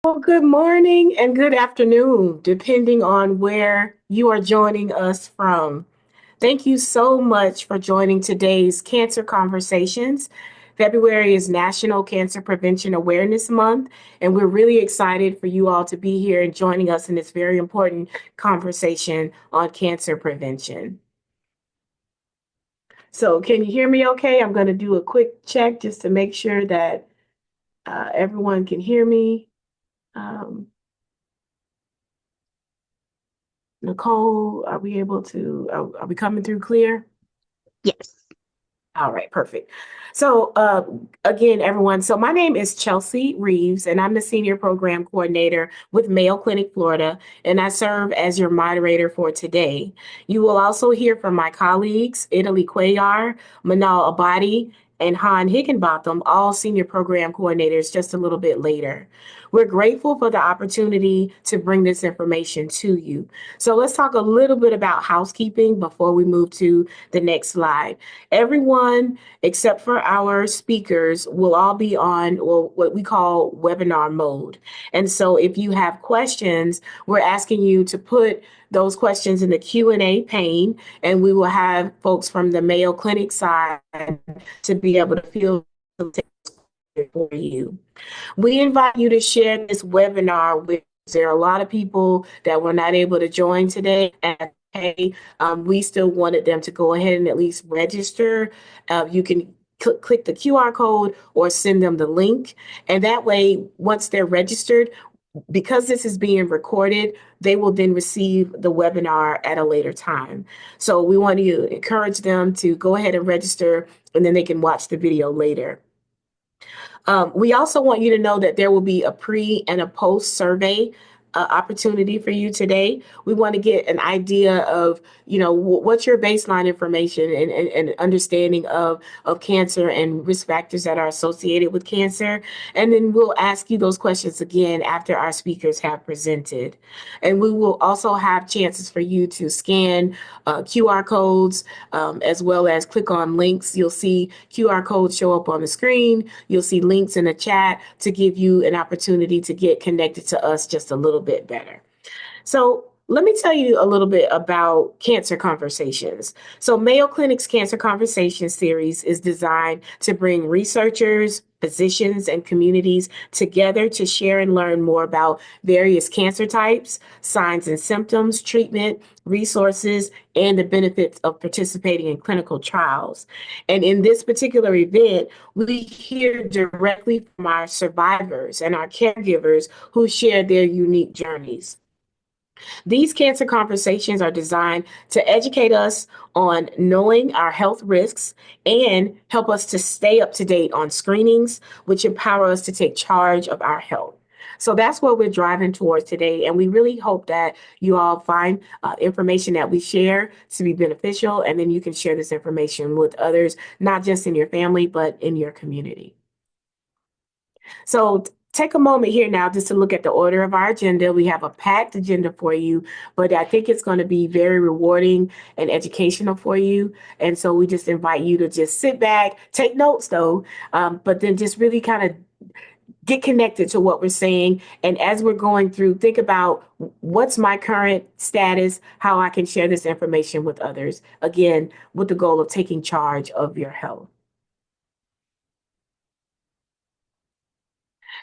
Well, good morning and good afternoon, depending on where you are joining us from. Thank you so much for joining today's Cancer Conversations. February is National Cancer Prevention Awareness Month, and we're really excited for you all to be here and joining us in this very important conversation on cancer prevention. So, can you hear me okay? I'm going to do a quick check just to make sure that everyone can hear me. Um, Nicole, are we coming through clear? Yes. All right, perfect. So, again, everyone, so my name is Chelsea Reeves, and I'm the Senior Program Coordinator with Mayo Clinic, Florida, and I serve as your moderator for today. You will also hear from my colleagues, Italy Cuellar, Manal Abadi, and Han Higginbotham, all Senior Program Coordinators, just a little bit later. We're grateful for the opportunity to bring this information to you. So, let's talk a little bit about housekeeping before we move to the next slide. Everyone except for our speakers will all be on well, what we call webinar mode. And so if you have questions, we're asking you to put those questions in the Q&A pane, and we will have folks from the Mayo Clinic side to be able to field for you. We invite you to share this webinar with. There are a lot of people that were not able to join today, and hey, we still wanted them to go ahead and at least register. You can click the QR code or send them the link, and that way, once they're registered, because this is being recorded, they will then receive the webinar at a later time. So we want to encourage them to go ahead and register, and then they can watch the video later. We also want you to know that there will be a pre and a post survey opportunity for you today. We want to get an idea of, what's your baseline information and understanding of cancer and risk factors that are associated with cancer. And then we'll ask you those questions again after our speakers have presented. And we will also have chances for you to scan QR codes as well as click on links. You'll see QR codes show up on the screen. You'll see links in the chat to give you an opportunity to get connected to us just a little bit better. So let me tell you a little bit about Cancer Conversations. So Mayo Clinic's Cancer Conversations series is designed to bring researchers, physicians, and communities together to share and learn more about various cancer types, signs and symptoms, treatment, resources, and the benefits of participating in clinical trials. And in this particular event, we hear directly from our survivors and our caregivers who share their unique journeys. These cancer conversations are designed to educate us on knowing our health risks and help us to stay up to date on screenings, which empower us to take charge of our health. So that's what we're driving towards today. And we really hope that you all find information that we share to be beneficial. And then you can share this information with others, not just in your family, but in your community. So take a moment here now just to look at the order of our agenda. We have a packed agenda for you, but I think it's going to be very rewarding and educational for you. And so we just invite you to just sit back, take notes though, but then just really kind of get connected to what we're saying. And as we're going through, think about what's my current status, how I can share this information with others. Again, with the goal of taking charge of your health.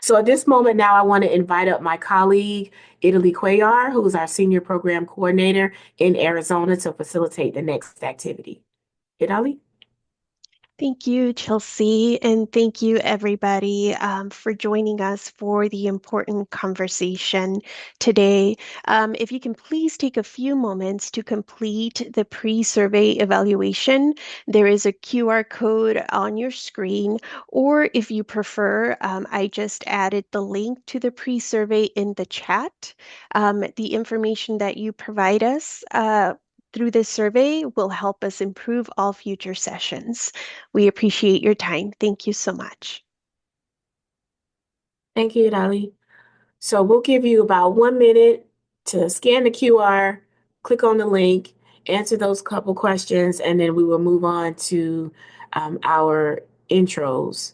So at this moment now, I want to invite up my colleague, Italy Cuellar, who's our Senior Program Coordinator in Arizona to facilitate the next activity. Italy? Thank you, Chelsea, and thank you, everybody, for joining us for the important conversation today. If you can please take a few moments to complete the pre-survey evaluation, there is a QR code on your screen, or if you prefer, I just added the link to the pre-survey in the chat. The information that you provide us through this survey will help us improve all future sessions. We appreciate your time. Thank you so much. Thank you, Italy. So we'll give you about 1 minute to scan the QR, click on the link, answer those couple questions, and then we will move on to our intros.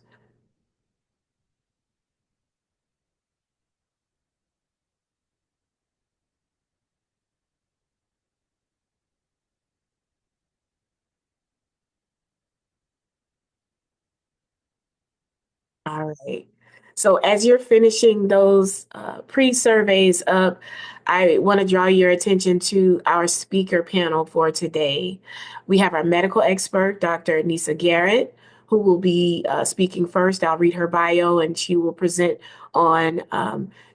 All right. So as you're finishing those pre-surveys up, I want to draw your attention to our speaker panel for today. We have our medical expert, Dr. Aneesah Gareett, who will be speaking first. I'll read her bio and she will present on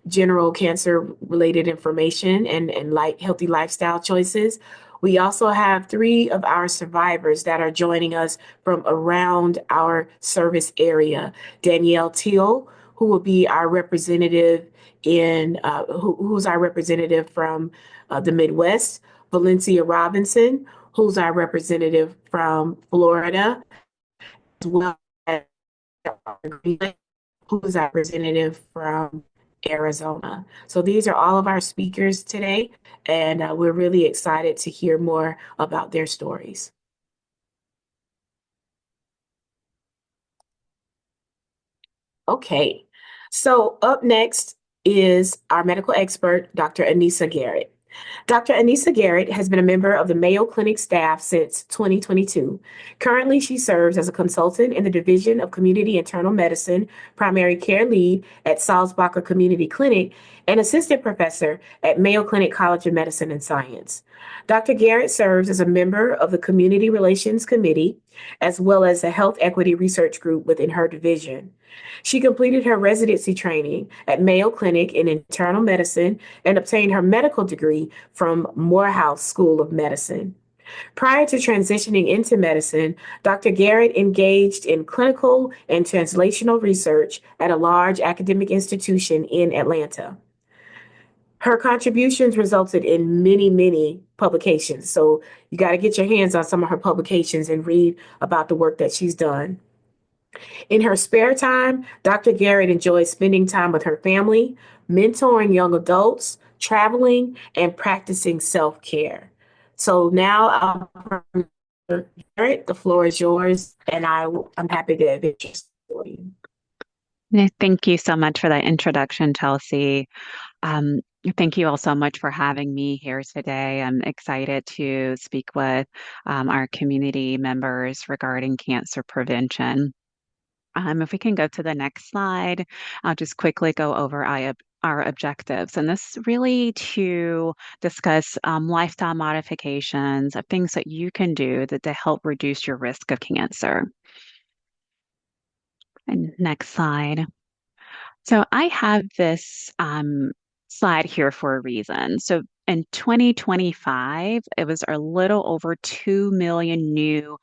general cancer-related information and healthy lifestyle choices. We also have three of our survivors that are joining us from around our service area. Danielle Teal, who will be our representative who's our representative from the Midwest, Valencia Robinson, who's our representative from Florida, as well as who's our representative from Arizona. So these are all of our speakers today, and we're really excited to hear more about their stories. Okay, so up next is our medical expert, Dr. Aneesah Gareett. Dr. Aneesah Gareett has been a member of the Mayo Clinic staff since 2022. Currently, she serves as a consultant in the Division of Community Internal Medicine, primary care lead at Salzbacher Community Clinic, and assistant professor at Mayo Clinic College of Medicine and Science. Dr. Garrett serves as a member of the Community Relations Committee, as well as the Health Equity Research Group within her division. She completed her residency training at Mayo Clinic in internal medicine and obtained her medical degree from Morehouse School of Medicine. Prior to transitioning into medicine, Dr. Garrett engaged in clinical and translational research at a large academic institution in Atlanta. Her contributions resulted in many, many publications. So you got to get your hands on some of her publications and read about the work that she's done. In her spare time, Dr. Garrett enjoys spending time with her family, mentoring young adults, traveling, and practicing self-care. So now, Garrett, the floor is yours, and I'm happy to advance your story. Thank you so much for that introduction, Chelsea. Um, Thank you all so much for having me here today. I'm excited to speak with our community members regarding cancer prevention. If we can go to the next slide, I'll just quickly go over our objectives. And this is really to discuss lifestyle modifications of things that you can do to help reduce your risk of cancer. And next slide. So I have this slide here for a reason. So in 2025, it was a little over 2 million new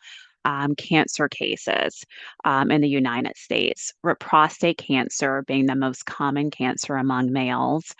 cancer cases in the United States, with prostate cancer being the most common cancer among males,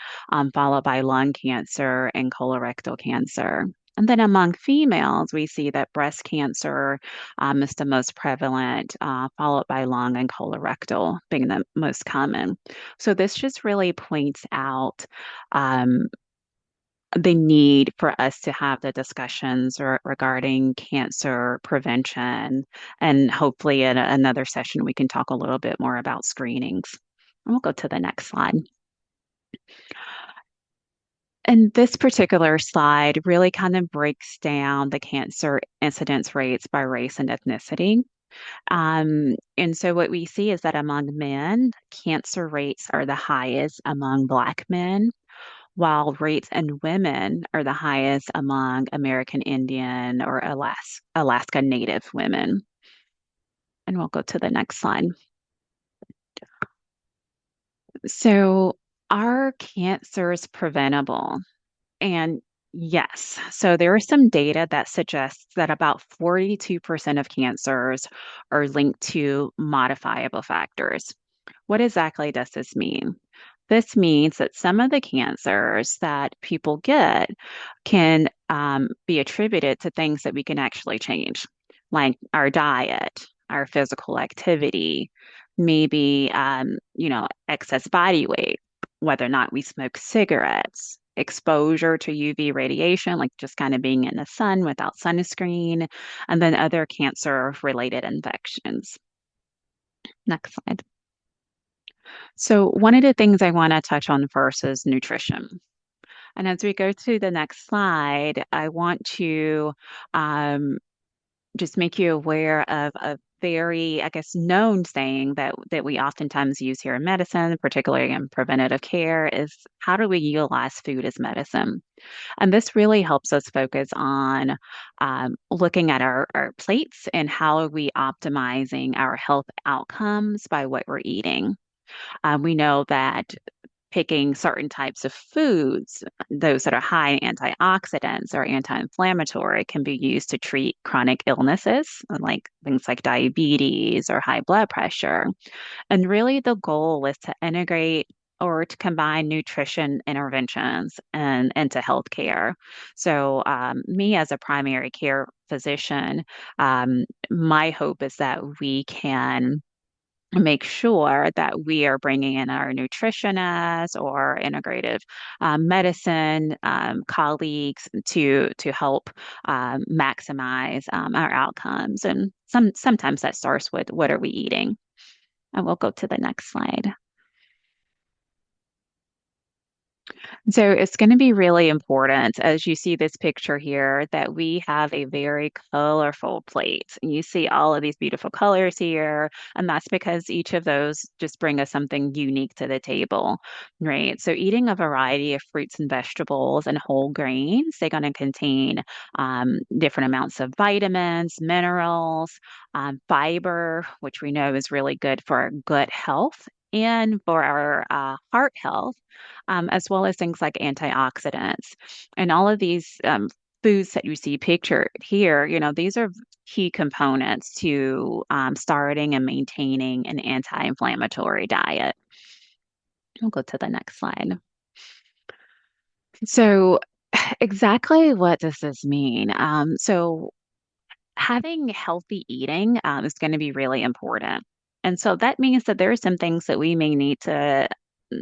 followed by lung cancer and colorectal cancer. And then among females, we see that breast cancer is the most prevalent, followed by lung and colorectal being the most common. So this just really points out the need for us to have the discussions regarding cancer prevention. And hopefully in another session, we can talk a little bit more about screenings. And we'll go to the next slide. And this particular slide really kind of breaks down the cancer incidence rates by race and ethnicity. And so what we see is that among men, cancer rates are the highest among Black men, while rates in women are the highest among American Indian or Alaska Native women. And we'll go to the next slide. So, are cancers preventable? And yes, so there is some data that suggests that about 42% of cancers are linked to modifiable factors. What exactly does this mean? This means that some of the cancers that people get can be attributed to things that we can actually change, like our diet, our physical activity, maybe excess body weight, whether or not we smoke cigarettes, exposure to UV radiation, like just kind of being in the sun without sunscreen, and then other cancer-related infections. Next slide. So one of the things I want to touch on first is nutrition. And as we go to the next slide, I want to just make you aware of very, I guess, known saying that we oftentimes use here in medicine, particularly in preventative care, is how do we utilize food as medicine? And this really helps us focus on looking at our plates and how are we optimizing our health outcomes by what we're eating. We know that picking certain types of foods, those that are high in antioxidants or anti-inflammatory, can be used to treat chronic illnesses, like things like diabetes or high blood pressure. And really, the goal is to integrate or to combine nutrition interventions and into healthcare. So, me as a primary care physician, my hope is that we can make sure that we are bringing in our nutritionists or integrative medicine colleagues to help maximize our outcomes. And sometimes that starts with what are we eating? And we'll go to the next slide. So it's going to be really important as you see this picture here that we have a very colorful plate. You see all of these beautiful colors here, and that's because each of those just bring us something unique to the table, right? So eating a variety of fruits and vegetables and whole grains, they're going to contain different amounts of vitamins, minerals, fiber, which we know is really good for our gut health and for our heart health, as well as things like antioxidants. And all of these foods that you see pictured here, these are key components to starting and maintaining an anti-inflammatory diet. We'll go to the next slide. So, exactly what does this mean? So, having healthy eating is going to be really important. And so that means that there are some things that we may need to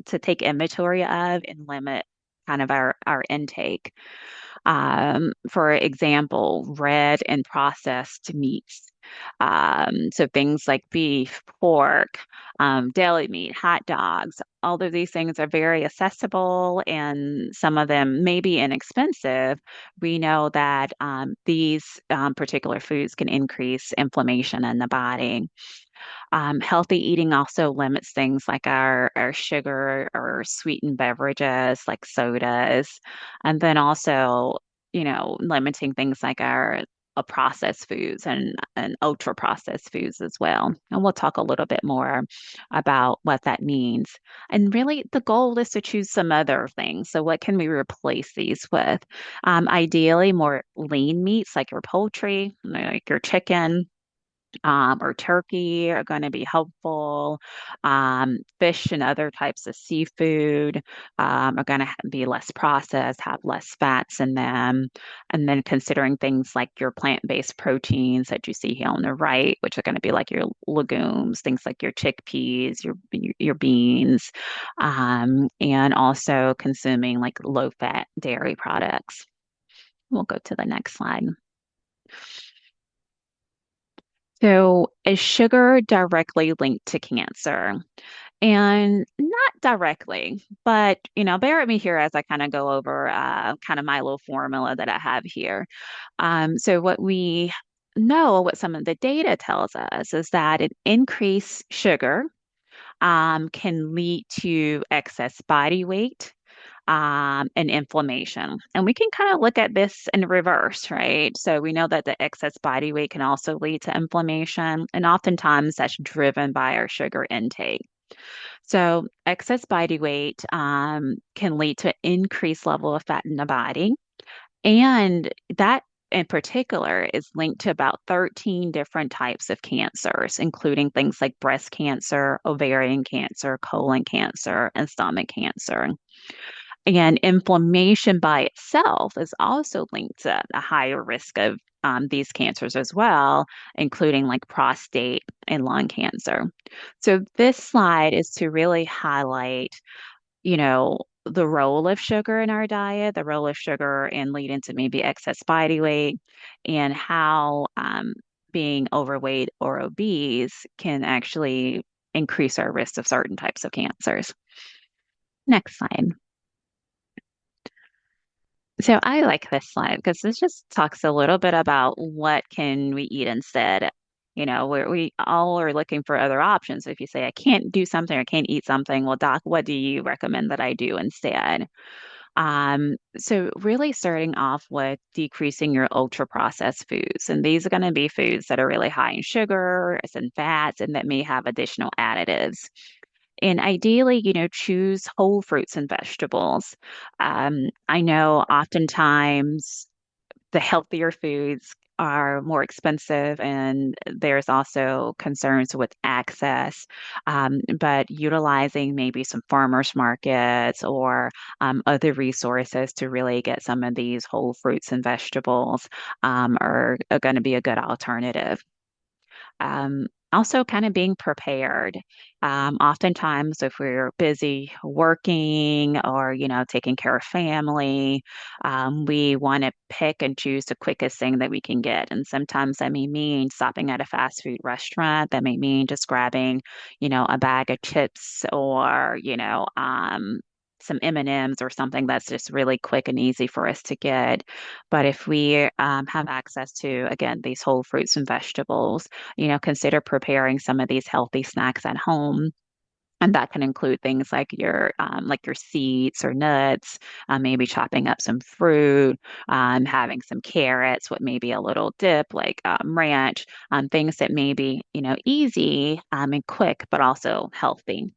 take inventory of and limit kind of our intake. For example, red and processed meats. So things like beef, pork, deli meat, hot dogs, all of these things are very accessible and some of them may be inexpensive. We know that these particular foods can increase inflammation in the body. Healthy eating also limits things like our sugar or sweetened beverages like sodas, and then also, limiting things like our processed foods and ultra processed foods as well. And we'll talk a little bit more about what that means. And really, the goal is to choose some other things. So, what can we replace these with? Ideally, more lean meats like your poultry, like your chicken or turkey are going to be helpful. Fish and other types of seafood are going to be less processed, have less fats in them. And then considering things like your plant-based proteins that you see here on the right, which are going to be like your legumes, things like your chickpeas, your beans, and also consuming like low-fat dairy products. We'll go to the next slide. So, is sugar directly linked to cancer? And not directly, but bear with me here as I kind of go over kind of my little formula that I have here. So, what we know, what some of the data tells us, is that an increased sugar can lead to excess body weight and inflammation. And we can kind of look at this in reverse, right? So we know that the excess body weight can also lead to inflammation, and oftentimes that's driven by our sugar intake. So excess body weight can lead to increased level of fat in the body, and that in particular is linked to about 13 different types of cancers, including things like breast cancer, ovarian cancer, colon cancer, and stomach cancer. And inflammation by itself is also linked to a higher risk of these cancers as well, including like prostate and lung cancer. So this slide is to really highlight, the role of sugar in our diet, the role of sugar in leading to maybe excess body weight, and how being overweight or obese can actually increase our risk of certain types of cancers. Next slide. So I like this slide because this just talks a little bit about what can we eat instead. We all are looking for other options. If you say, I can't do something or can't eat something, well, doc, what do you recommend that I do instead? So really starting off with decreasing your ultra processed foods. And these are going to be foods that are really high in sugars and fats and that may have additional additives. And ideally, choose whole fruits and vegetables. I know oftentimes the healthier foods are more expensive, and there's also concerns with access. But utilizing maybe some farmers markets or other resources to really get some of these whole fruits and vegetables are going to be a good alternative. Also, kind of being prepared. Oftentimes, if we're busy working or, taking care of family, we want to pick and choose the quickest thing that we can get. And sometimes that may mean stopping at a fast food restaurant. That may mean just grabbing, a bag of chips or, some M&Ms or something that's just really quick and easy for us to get. But if we have access to, again, these whole fruits and vegetables, consider preparing some of these healthy snacks at home. And that can include things like your seeds or nuts, maybe chopping up some fruit, having some carrots, what may be a little dip like ranch, things that may be, easy and quick, but also healthy.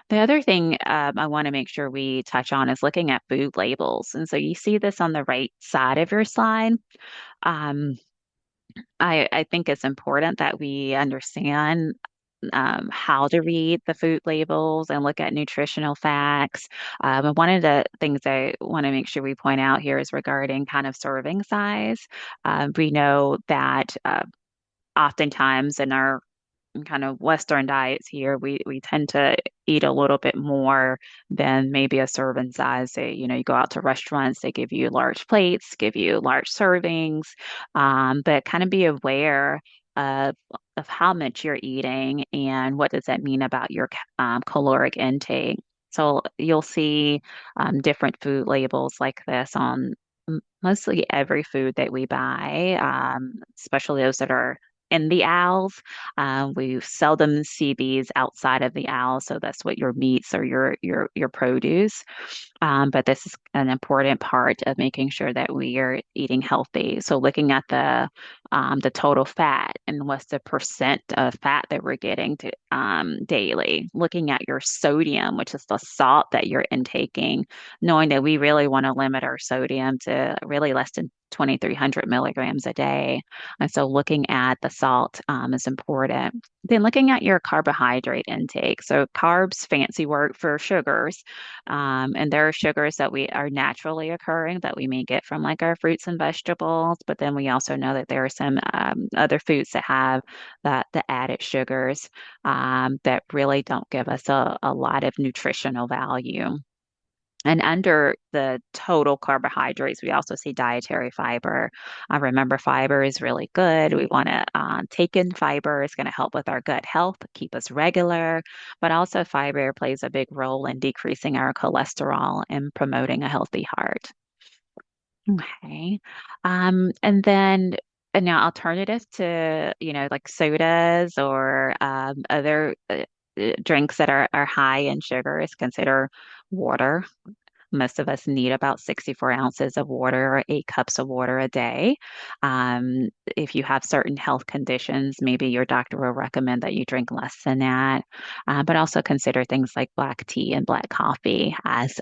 The other thing I want to make sure we touch on is looking at food labels. And so you see this on the right side of your slide. Um, I think it's important that we understand how to read the food labels and look at nutritional facts. And one of the things I want to make sure we point out here is regarding kind of serving size. We know that oftentimes in our kind of Western diets here, we tend to eat a little bit more than maybe a serving size. Say, you go out to restaurants, they give you large plates, give you large servings, but kind of be aware of of how much you're eating and what does that mean about your caloric intake. So you'll see different food labels like this on mostly every food that we buy, especially those that are in the aisles. We seldom see these outside of the aisle, so that's what your meats or your produce. But this is an important part of making sure that we are eating healthy. So looking at the total fat and what's the percent of fat that we're getting to daily. Looking at your sodium, which is the salt that you're intaking, knowing that we really want to limit our sodium to really less than 2,300 milligrams a day. And so looking at the salt is important. Then looking at your carbohydrate intake. So carbs, fancy word for sugars. And there are sugars that we are naturally occurring that we may get from like our fruits and vegetables. But then we also know that there are some other foods that have the added sugars that really don't give us a lot of nutritional value. And under the total carbohydrates, we also see dietary fiber. Remember, fiber is really good. We want to take in fiber. It's going to help with our gut health, keep us regular, but also fiber plays a big role in decreasing our cholesterol and promoting a healthy heart. Okay. And then now alternative to, like sodas or other drinks that are high in sugar is consider water. Most of us need about 64 ounces of water or 8 cups of water a day. If you have certain health conditions, maybe your doctor will recommend that you drink less than that. But also consider things like black tea and black coffee as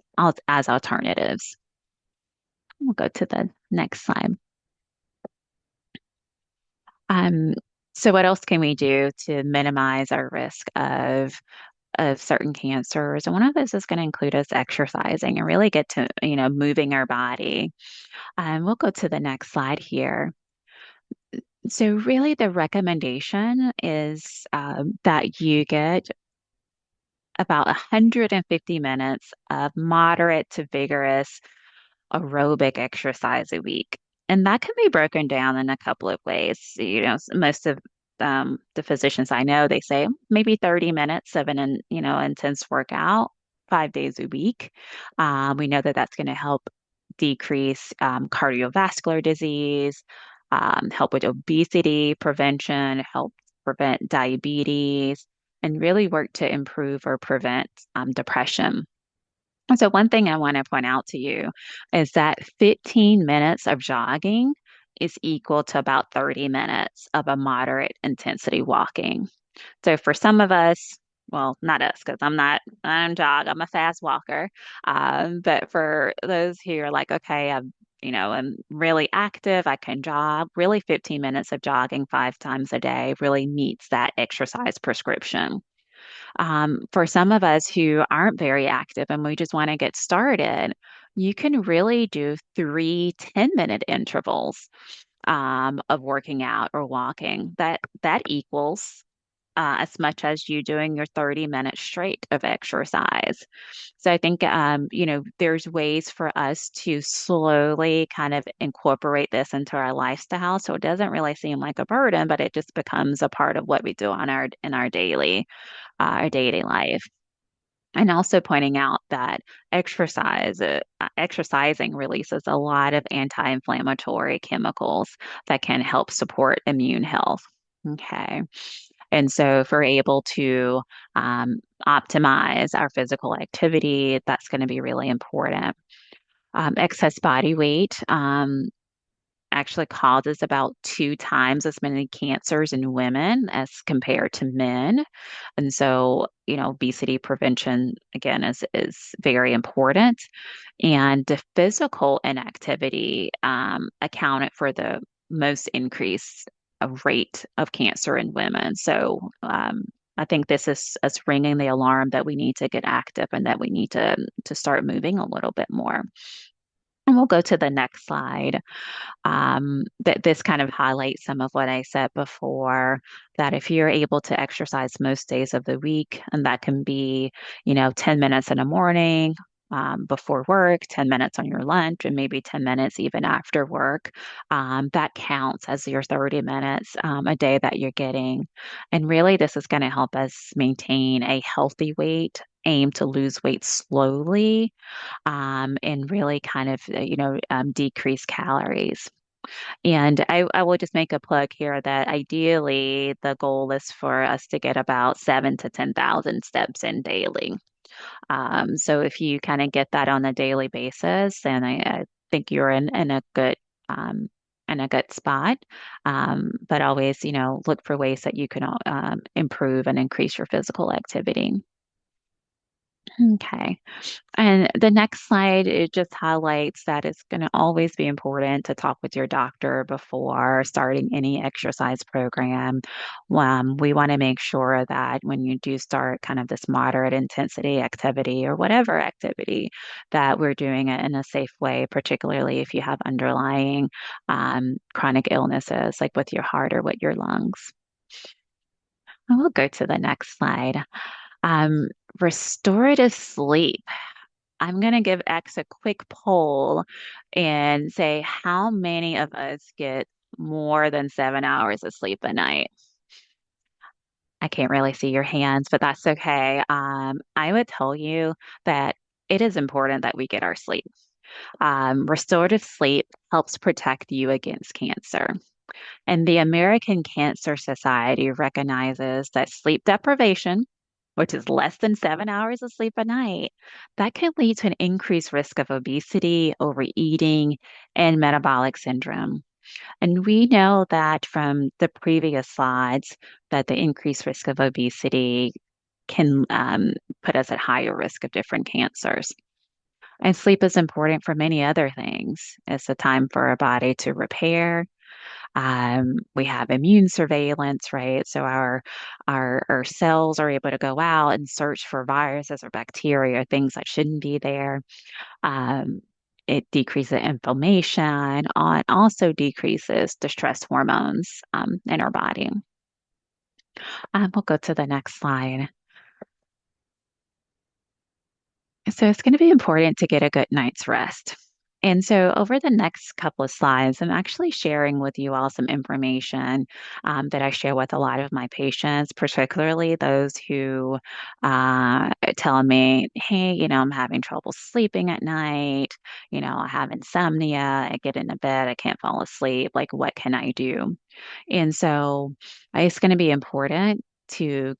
alternatives. We'll go to the next slide. Um, so what else can we do to minimize our risk of certain cancers? And one of those is going to include us exercising and really get to, moving our body. We'll go to the next slide here. So really the recommendation is that you get about 150 minutes of moderate to vigorous aerobic exercise a week. And that can be broken down in a couple of ways. Most of the physicians I know, they say maybe 30 minutes of intense workout 5 days a week. We know that that's going to help decrease cardiovascular disease, help with obesity prevention, help prevent diabetes, and really work to improve or prevent depression. And so, one thing I want to point out to you is that 15 minutes of jogging is equal to about 30 minutes of a moderate intensity walking. So for some of us, well, not us, because I'm a fast walker. But for those who are like, okay, I'm really active, I can jog, really 15 minutes of jogging 5 times a day really meets that exercise prescription. For some of us who aren't very active and we just want to get started, you can really do 3 10-minute intervals of working out or walking. That equals as much as you doing your 30 minutes straight of exercise. So I think, there's ways for us to slowly kind of incorporate this into our lifestyle. So it doesn't really seem like a burden, but it just becomes a part of what we do in our daily life. And also pointing out that exercising releases a lot of anti-inflammatory chemicals that can help support immune health. Okay. And so if we're able to optimize our physical activity, that's going to be really important. Excess body weight actually causes about 2 times as many cancers in women as compared to men. And so, obesity prevention again is very important. And the physical inactivity accounted for the most increase of rate of cancer in women. So I think this is us ringing the alarm that we need to get active and that we need to start moving a little bit more. And we'll go to the next slide. That this kind of highlights some of what I said before, that if you're able to exercise most days of the week, and that can be, 10 minutes in the morning, before work, 10 minutes on your lunch, and maybe 10 minutes even after work, that counts as your 30 minutes a day that you're getting. And really, this is going to help us maintain a healthy weight, aim to lose weight slowly, and really kind of, decrease calories. And I will just make a plug here that ideally the goal is for us to get about 7 to 10,000 steps in daily. So if you kind of get that on a daily basis, then I think you're um, in a good spot. But always, look for ways that you can improve and increase your physical activity. Okay. And the next slide, it just highlights that it's going to always be important to talk with your doctor before starting any exercise program. We want to make sure that when you do start kind of this moderate intensity activity or whatever activity, that we're doing it in a safe way, particularly if you have underlying chronic illnesses like with your heart or with your lungs. And we'll go to the next slide. Um, Restorative sleep. I'm going to give X a quick poll and say how many of us get more than 7 hours of sleep a night? I can't really see your hands, but that's okay. I would tell you that it is important that we get our sleep. Restorative sleep helps protect you against cancer. And the American Cancer Society recognizes that sleep deprivation, which is less than 7 hours of sleep a night, that can lead to an increased risk of obesity, overeating, and metabolic syndrome. And we know that from the previous slides that the increased risk of obesity can put us at higher risk of different cancers. And sleep is important for many other things. It's a time for our body to repair. We have immune surveillance, right? So our cells are able to go out and search for viruses or bacteria, things that shouldn't be there. Um, it decreases inflammation, also decreases the stress hormones in our body. We'll go to the next slide. So it's going to be important to get a good night's rest. And so, over the next couple of slides, I'm actually sharing with you all some information that I share with a lot of my patients, particularly those who tell me, hey, I'm having trouble sleeping at night. I have insomnia. I get into bed, I can't fall asleep. Like, what can I do? And so, it's going to be important to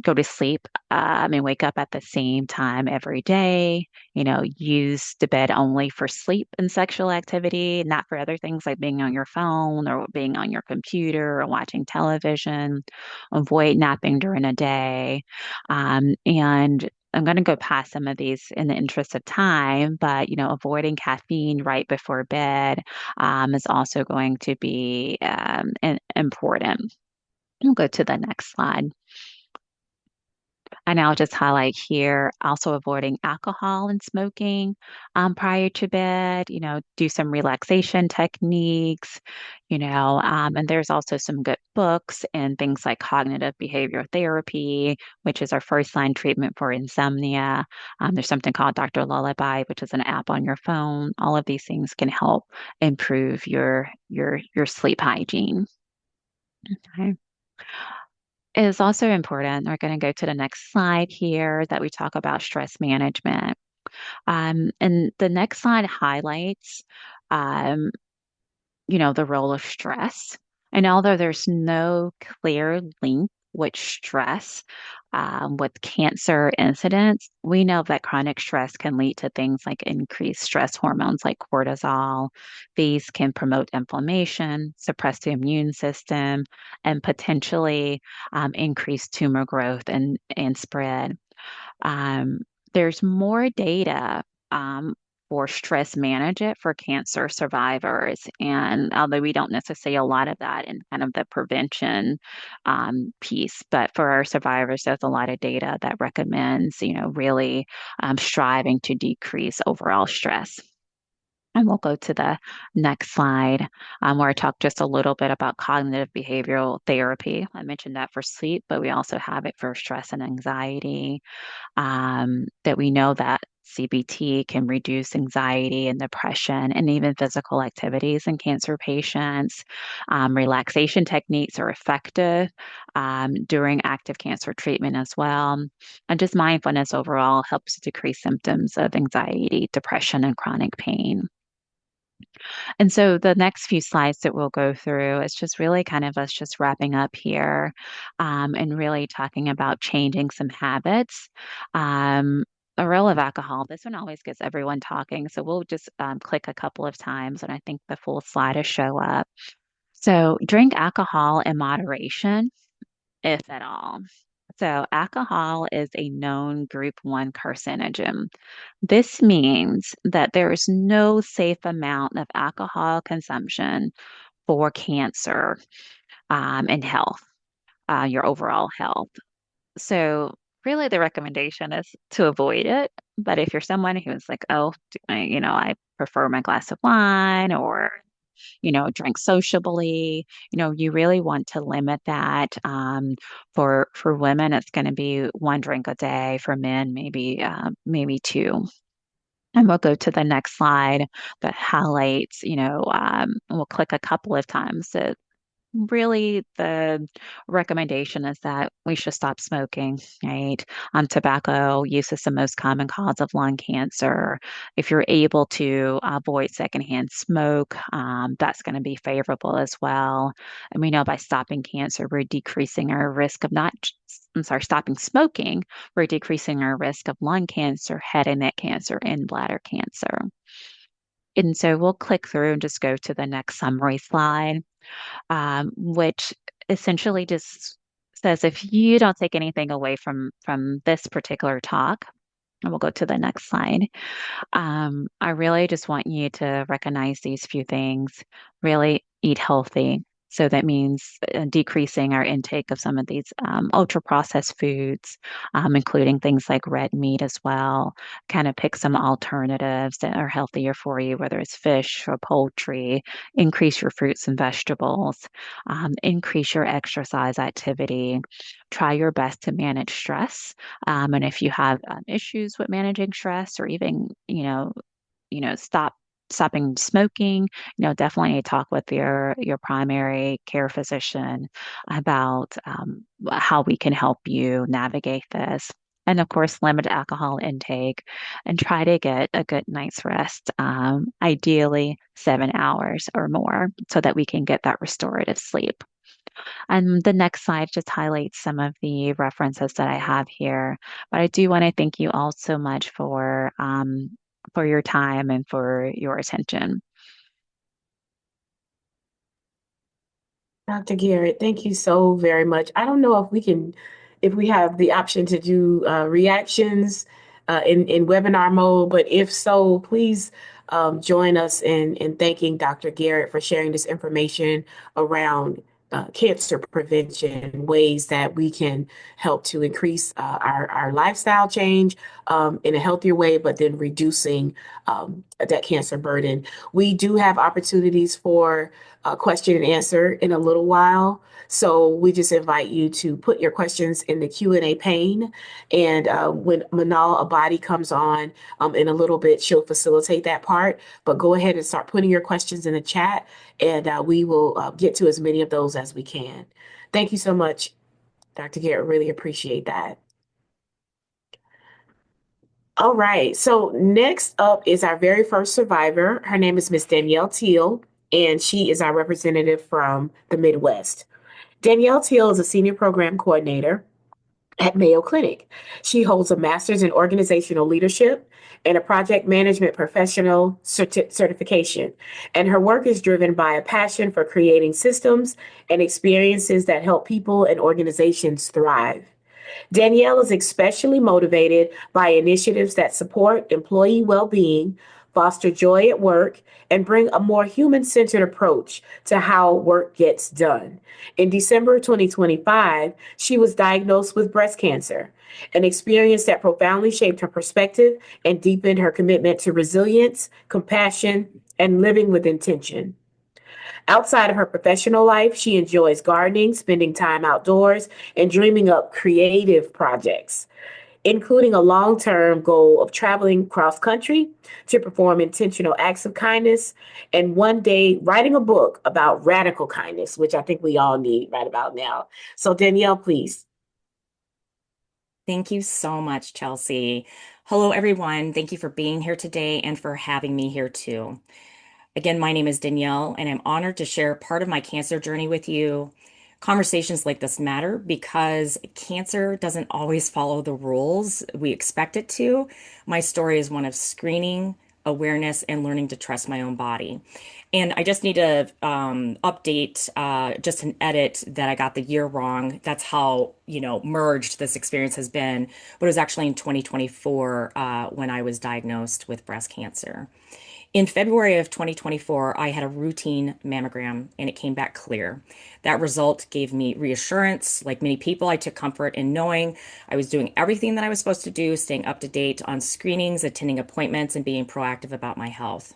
go to sleep, and wake up at the same time every day. Use the bed only for sleep and sexual activity, not for other things like being on your phone or being on your computer or watching television. Avoid napping during the day. And I'm going to go past some of these in the interest of time, but avoiding caffeine right before bed is also going to be important. We'll go to the next slide. And I'll just highlight here also avoiding alcohol and smoking prior to bed, do some relaxation techniques, and there's also some good books and things like cognitive behavioral therapy, which is our first line treatment for insomnia. There's something called Dr. Lullaby, which is an app on your phone. All of these things can help improve your sleep hygiene. Okay. It is also important, we're going to go to the next slide here, that we talk about stress management. And the next slide highlights, um, the role of stress. And although there's no clear link with stress, with cancer incidence, we know that chronic stress can lead to things like increased stress hormones like cortisol. These can promote inflammation, suppress the immune system, and potentially increase tumor growth and spread. Um, there's more data for stress management for cancer survivors. And although we don't necessarily see a lot of that in kind of the prevention piece, but for our survivors, there's a lot of data that recommends, really striving to decrease overall stress. And we'll go to the next slide, where I talk just a little bit about cognitive behavioral therapy. I mentioned that for sleep, but we also have it for stress and anxiety. That we know that CBT can reduce anxiety and depression and even physical activities in cancer patients. Relaxation techniques are effective during active cancer treatment as well. And just mindfulness overall helps decrease symptoms of anxiety, depression, and chronic pain. And so the next few slides that we'll go through is just really kind of us just wrapping up here, and really talking about changing some habits. The role of alcohol, this one always gets everyone talking. So we'll just click a couple of times and I think the full slide will show up. So drink alcohol in moderation, if at all. So alcohol is a known group 1 carcinogen. This means that there is no safe amount of alcohol consumption for cancer and health, your overall health. So, really, the recommendation is to avoid it. But if you're someone who's like, oh, I prefer my glass of wine or drink sociably, you really want to limit that. For women, it's going to be 1 drink a day. For men, maybe 2. And we'll go to the next slide that highlights, we'll click a couple of times that really the recommendation is that we should stop smoking, right? Tobacco use is the most common cause of lung cancer. If you're able to avoid secondhand smoke, that's going to be favorable as well. And we know by stopping cancer, we're decreasing our risk of stopping smoking, we're decreasing our risk of lung cancer, head and neck cancer, and bladder cancer. And so we'll click through and just go to the next summary slide, which essentially just says if you don't take anything away from this particular talk, and we'll go to the next slide. I really just want you to recognize these few things. Really eat healthy. So that means decreasing our intake of some of these ultra processed foods, including things like red meat as well. Kind of pick some alternatives that are healthier for you, whether it's fish or poultry. Increase your fruits and vegetables. Increase your exercise activity. Try your best to manage stress. And if you have issues with managing stress or even, stopping smoking, definitely need to talk with your primary care physician about how we can help you navigate this. And of course, limit alcohol intake and try to get a good night's rest, ideally 7 hours or more, so that we can get that restorative sleep. And the next slide just highlights some of the references that I have here. But I do want to thank you all so much for your time and for your attention. Dr. Garrett, thank you so very much. I don't know if we have the option to do reactions in webinar mode, but if so, please join us in thanking Dr. Garrett for sharing this information around cancer prevention, ways that we can help to increase our lifestyle change in a healthier way, but then reducing that cancer burden. We do have opportunities for question and answer in a little while. So we just invite you to put your questions in the Q&A pane. And when Manal Abadi comes on in a little bit, she'll facilitate that part. But go ahead and start putting your questions in the chat, and we will get to as many of those as we can. Thank you so much, Dr. Garrett. Really appreciate that. All right. So next up is our very first survivor. Her name is Miss Danielle Teal, and she is our representative from the Midwest. Danielle Teal is a senior program coordinator at Mayo Clinic. She holds a master's in organizational leadership and a project management professional certification. And her work is driven by a passion for creating systems and experiences that help people and organizations thrive. Danielle is especially motivated by initiatives that support employee well-being, foster joy at work, and bring a more human-centered approach to how work gets done. In December 2025, she was diagnosed with breast cancer, an experience that profoundly shaped her perspective and deepened her commitment to resilience, compassion, and living with intention. Outside of her professional life, she enjoys gardening, spending time outdoors, and dreaming up creative projects, including a long-term goal of traveling cross-country to perform intentional acts of kindness, and one day writing a book about radical kindness, which I think we all need right about now. So Danielle, please. Thank you so much, Chelsea. Hello, everyone. Thank you for being here today and for having me here too. Again, my name is Danielle, and I'm honored to share part of my cancer journey with you. Conversations like this matter because cancer doesn't always follow the rules we expect it to. My story is one of screening, awareness, and learning to trust my own body. And I just need to update just an edit that I got the year wrong. That's how, merged this experience has been. But it was actually in 2024 when I was diagnosed with breast cancer. In February of 2024, I had a routine mammogram and it came back clear. That result gave me reassurance. Like many people, I took comfort in knowing I was doing everything that I was supposed to do, staying up to date on screenings, attending appointments, and being proactive about my health.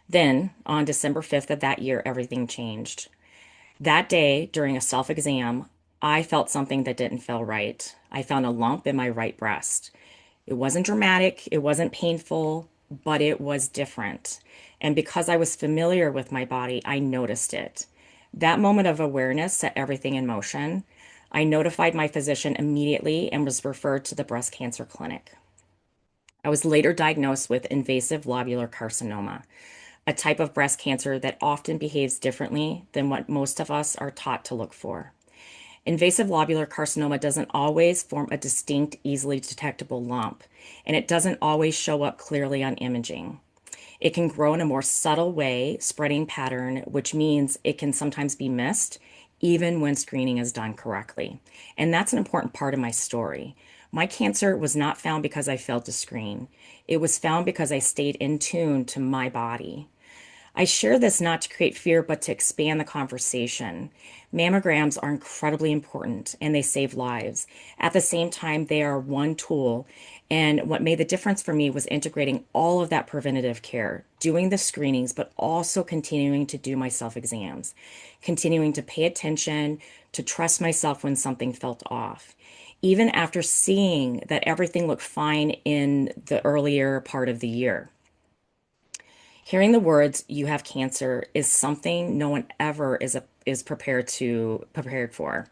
Then, on December 5th of that year, everything changed. That day, during a self-exam, I felt something that didn't feel right. I found a lump in my right breast. It wasn't dramatic, it wasn't painful, but it was different. And because I was familiar with my body, I noticed it. That moment of awareness set everything in motion. I notified my physician immediately and was referred to the breast cancer clinic. I was later diagnosed with invasive lobular carcinoma, a type of breast cancer that often behaves differently than what most of us are taught to look for. Invasive lobular carcinoma doesn't always form a distinct, easily detectable lump, and it doesn't always show up clearly on imaging. It can grow in a more subtle way, spreading pattern, which means it can sometimes be missed, even when screening is done correctly. And that's an important part of my story. My cancer was not found because I failed to screen. It was found because I stayed in tune to my body. I share this not to create fear, but to expand the conversation. Mammograms are incredibly important and they save lives. At the same time, they are one tool. And what made the difference for me was integrating all of that preventative care, doing the screenings, but also continuing to do my self-exams, continuing to pay attention, to trust myself when something felt off. Even after seeing that everything looked fine in the earlier part of the year. Hearing the words "you have cancer" is something no one ever is prepared for.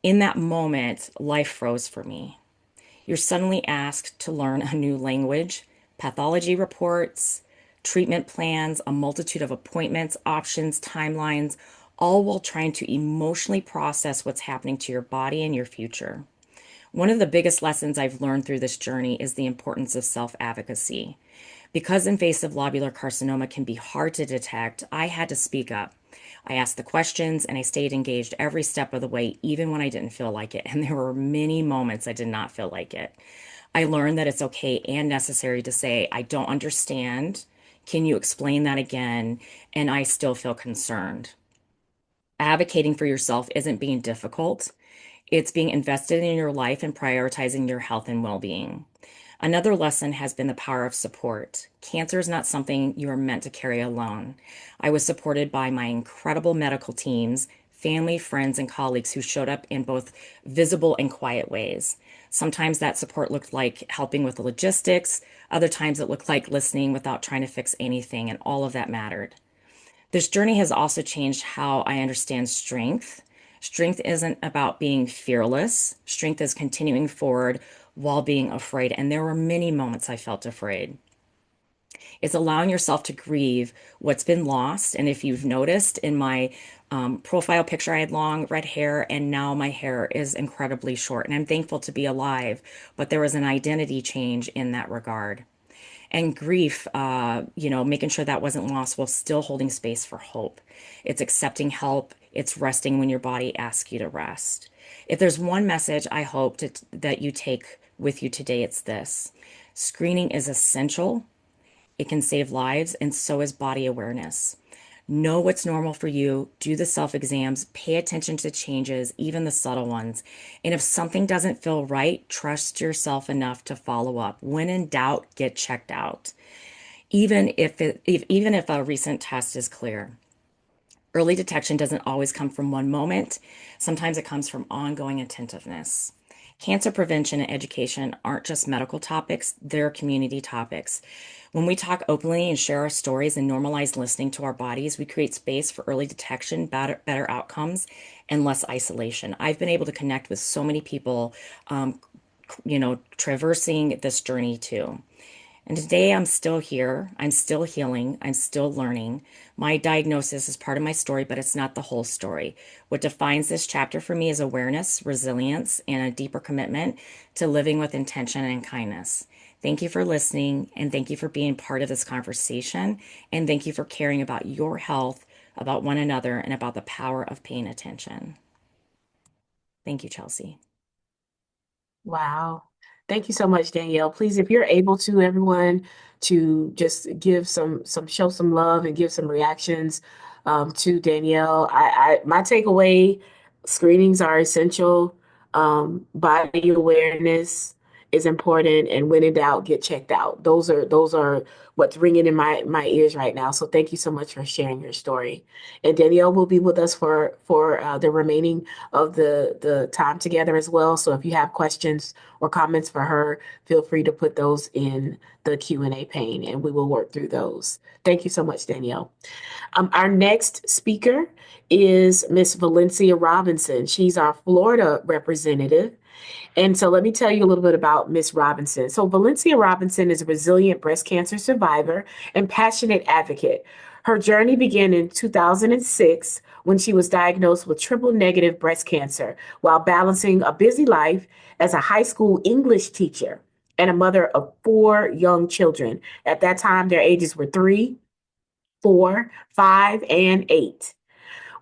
In that moment, life froze for me. You're suddenly asked to learn a new language, pathology reports, treatment plans, a multitude of appointments, options, timelines, all while trying to emotionally process what's happening to your body and your future. One of the biggest lessons I've learned through this journey is the importance of self-advocacy. Because invasive lobular carcinoma can be hard to detect, I had to speak up. I asked the questions and I stayed engaged every step of the way, even when I didn't feel like it. And there were many moments I did not feel like it. I learned that it's okay and necessary to say, I don't understand. Can you explain that again? And I still feel concerned. Advocating for yourself isn't being difficult. It's being invested in your life and prioritizing your health and well-being. Another lesson has been the power of support. Cancer is not something you are meant to carry alone. I was supported by my incredible medical teams, family, friends, and colleagues who showed up in both visible and quiet ways. Sometimes that support looked like helping with the logistics. Other times it looked like listening without trying to fix anything, and all of that mattered. This journey has also changed how I understand strength. Strength isn't about being fearless. Strength is continuing forward while being afraid. And there were many moments I felt afraid. It's allowing yourself to grieve what's been lost. And if you've noticed in my profile picture, I had long red hair, and now my hair is incredibly short. And I'm thankful to be alive, but there was an identity change in that regard. And grief, making sure that wasn't lost while still holding space for hope. It's accepting help. It's resting when your body asks you to rest. If there's one message I hope that you take with you today, it's this. Screening is essential. It can save lives, and so is body awareness. Know what's normal for you, do the self exams, pay attention to changes, even the subtle ones. And if something doesn't feel right, trust yourself enough to follow up. When in doubt, get checked out. Even if a recent test is clear. Early detection doesn't always come from one moment. Sometimes it comes from ongoing attentiveness. Cancer prevention and education aren't just medical topics, they're community topics. When we talk openly and share our stories and normalize listening to our bodies, we create space for early detection, better outcomes, and less isolation. I've been able to connect with so many people, traversing this journey too. And today I'm still here. I'm still healing. I'm still learning. My diagnosis is part of my story, but it's not the whole story. What defines this chapter for me is awareness, resilience, and a deeper commitment to living with intention and kindness. Thank you for listening, and thank you for being part of this conversation, and thank you for caring about your health, about one another, and about the power of paying attention. Thank you, Chelsea. Wow. Thank you so much, Danielle. Please, if you're able to, everyone, to just give show some love and give some reactions to Danielle. My takeaway, screenings are essential. Body awareness is important, and when in doubt, get checked out. Those are what's ringing in my ears right now. So thank you so much for sharing your story. And Danielle will be with us for the remaining of the time together as well. So if you have questions or comments for her, feel free to put those in the Q&A pane and we will work through those. Thank you so much, Danielle. Our next speaker is Miss Valencia Robinson. She's our Florida representative. And so let me tell you a little bit about Miss Robinson. So Valencia Robinson is a resilient breast cancer survivor and passionate advocate. Her journey began in 2006 when she was diagnosed with triple negative breast cancer while balancing a busy life as a high school English teacher and a mother of four young children. At that time, their ages were 3, 4, 5, and 8.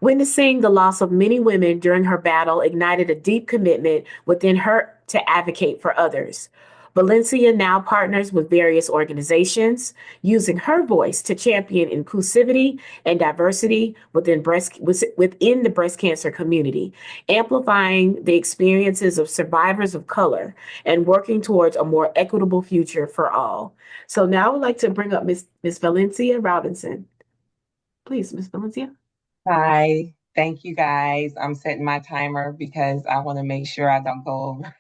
Witnessing the loss of many women during her battle ignited a deep commitment within her to advocate for others. Valencia now partners with various organizations, using her voice to champion inclusivity and diversity within the breast cancer community, amplifying the experiences of survivors of color and working towards a more equitable future for all. So now I would like to bring up Miss Valencia Robinson. Please, Miss Valencia. Hi, thank you guys. I'm setting my timer because I want to make sure I don't go over.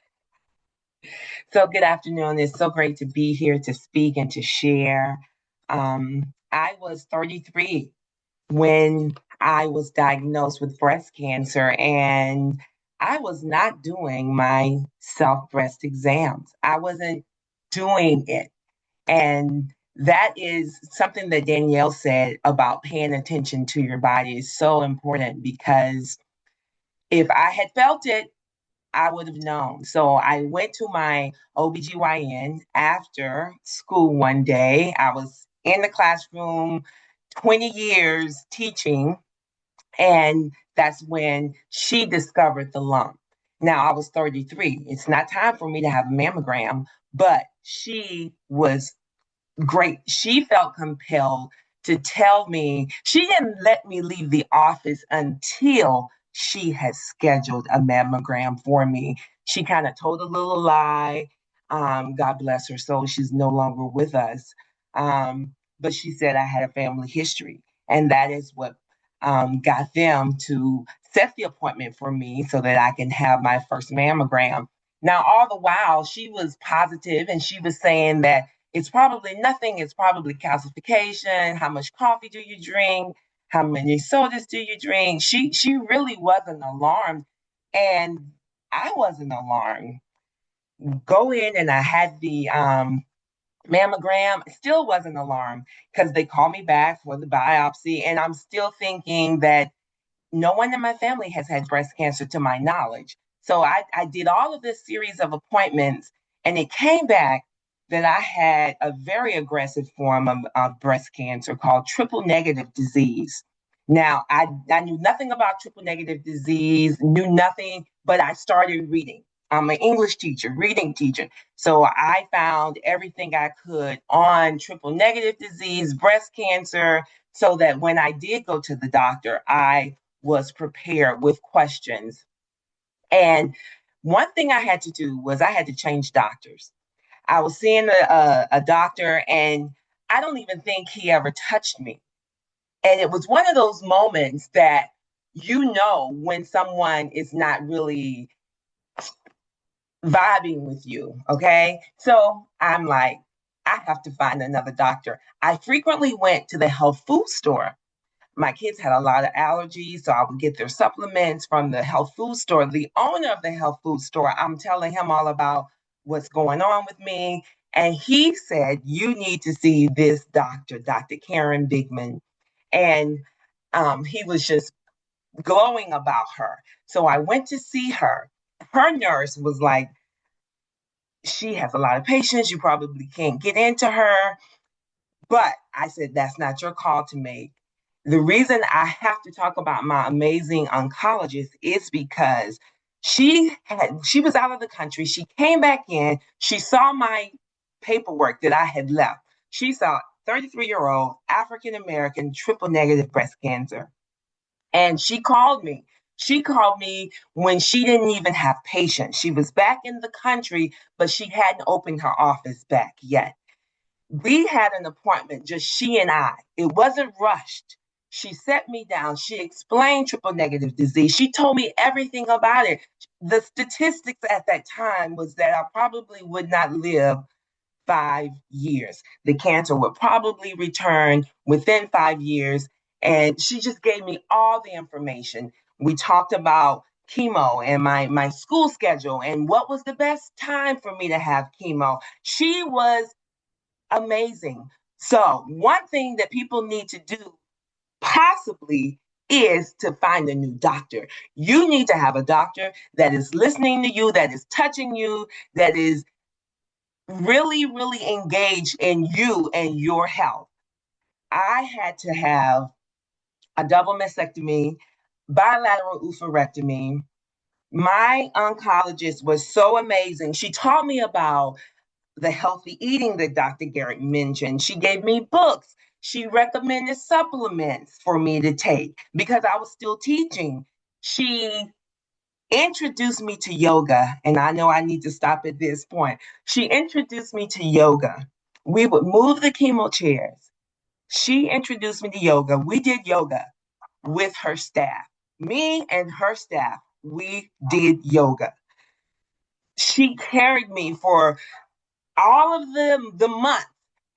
So, good afternoon. It's so great to be here to speak and to share. I was 33 when I was diagnosed with breast cancer, and I was not doing my self breast exams. I wasn't doing it. And that is something that Danielle said about paying attention to your body is so important, because if I had felt it, I would have known. So I went to my OBGYN after school one day. I was in the classroom 20 years teaching, and that's when she discovered the lump. Now I was 33. It's not time for me to have a mammogram, but she was great. She felt compelled to tell me. She didn't let me leave the office until she had scheduled a mammogram for me. She kind of told a little lie. God bless her soul. She's no longer with us. But she said I had a family history. And that is what got them to set the appointment for me so that I can have my first mammogram. Now, all the while, she was positive and she was saying that it's probably nothing. It's probably calcification. How much coffee do you drink? How many sodas do you drink? She really wasn't alarmed, and I wasn't alarmed. Go in, and I had the mammogram. Still wasn't alarmed because they called me back for the biopsy, and I'm still thinking that no one in my family has had breast cancer to my knowledge. So I did all of this series of appointments, and it came back that I had a very aggressive form of breast cancer called triple negative disease. Now, I knew nothing about triple negative disease, knew nothing, but I started reading. I'm an English teacher, reading teacher. So I found everything I could on triple negative disease, breast cancer, so that when I did go to the doctor, I was prepared with questions. And one thing I had to do was I had to change doctors. I was seeing a doctor, and I don't even think he ever touched me. And it was one of those moments that you know when someone is not really vibing with you. Okay. So I'm like, I have to find another doctor. I frequently went to the health food store. My kids had a lot of allergies, so I would get their supplements from the health food store. The owner of the health food store, I'm telling him all about what's going on with me. And he said, you need to see this doctor, Dr. Karen Bigman. And he was just glowing about her. So I went to see her. Her nurse was like, she has a lot of patients. You probably can't get into her. But I said, that's not your call to make. The reason I have to talk about my amazing oncologist is because she was out of the country. She came back in. She saw my paperwork that I had left. She saw 33-year-old African American triple negative breast cancer. And she called me. She called me when she didn't even have patients. She was back in the country, but she hadn't opened her office back yet. We had an appointment, just she and I. It wasn't rushed. She set me down. She explained triple negative disease. She told me everything about it. The statistics at that time was that I probably would not live 5 years. The cancer would probably return within 5 years. And she just gave me all the information. We talked about chemo and my school schedule and what was the best time for me to have chemo. She was amazing. So, one thing that people need to do possibly is to find a new doctor. You need to have a doctor that is listening to you, that is touching you, that is really, really engaged in you and your health. I had to have a double mastectomy, bilateral oophorectomy. My oncologist was so amazing. She taught me about the healthy eating that Dr. Garrett mentioned. She gave me books. She recommended supplements for me to take because I was still teaching. She introduced me to yoga, and I know I need to stop at this point. She introduced me to yoga. We would move the chemo chairs. She introduced me to yoga. We did yoga with her staff. Me and her staff, we did yoga. She carried me for all of the months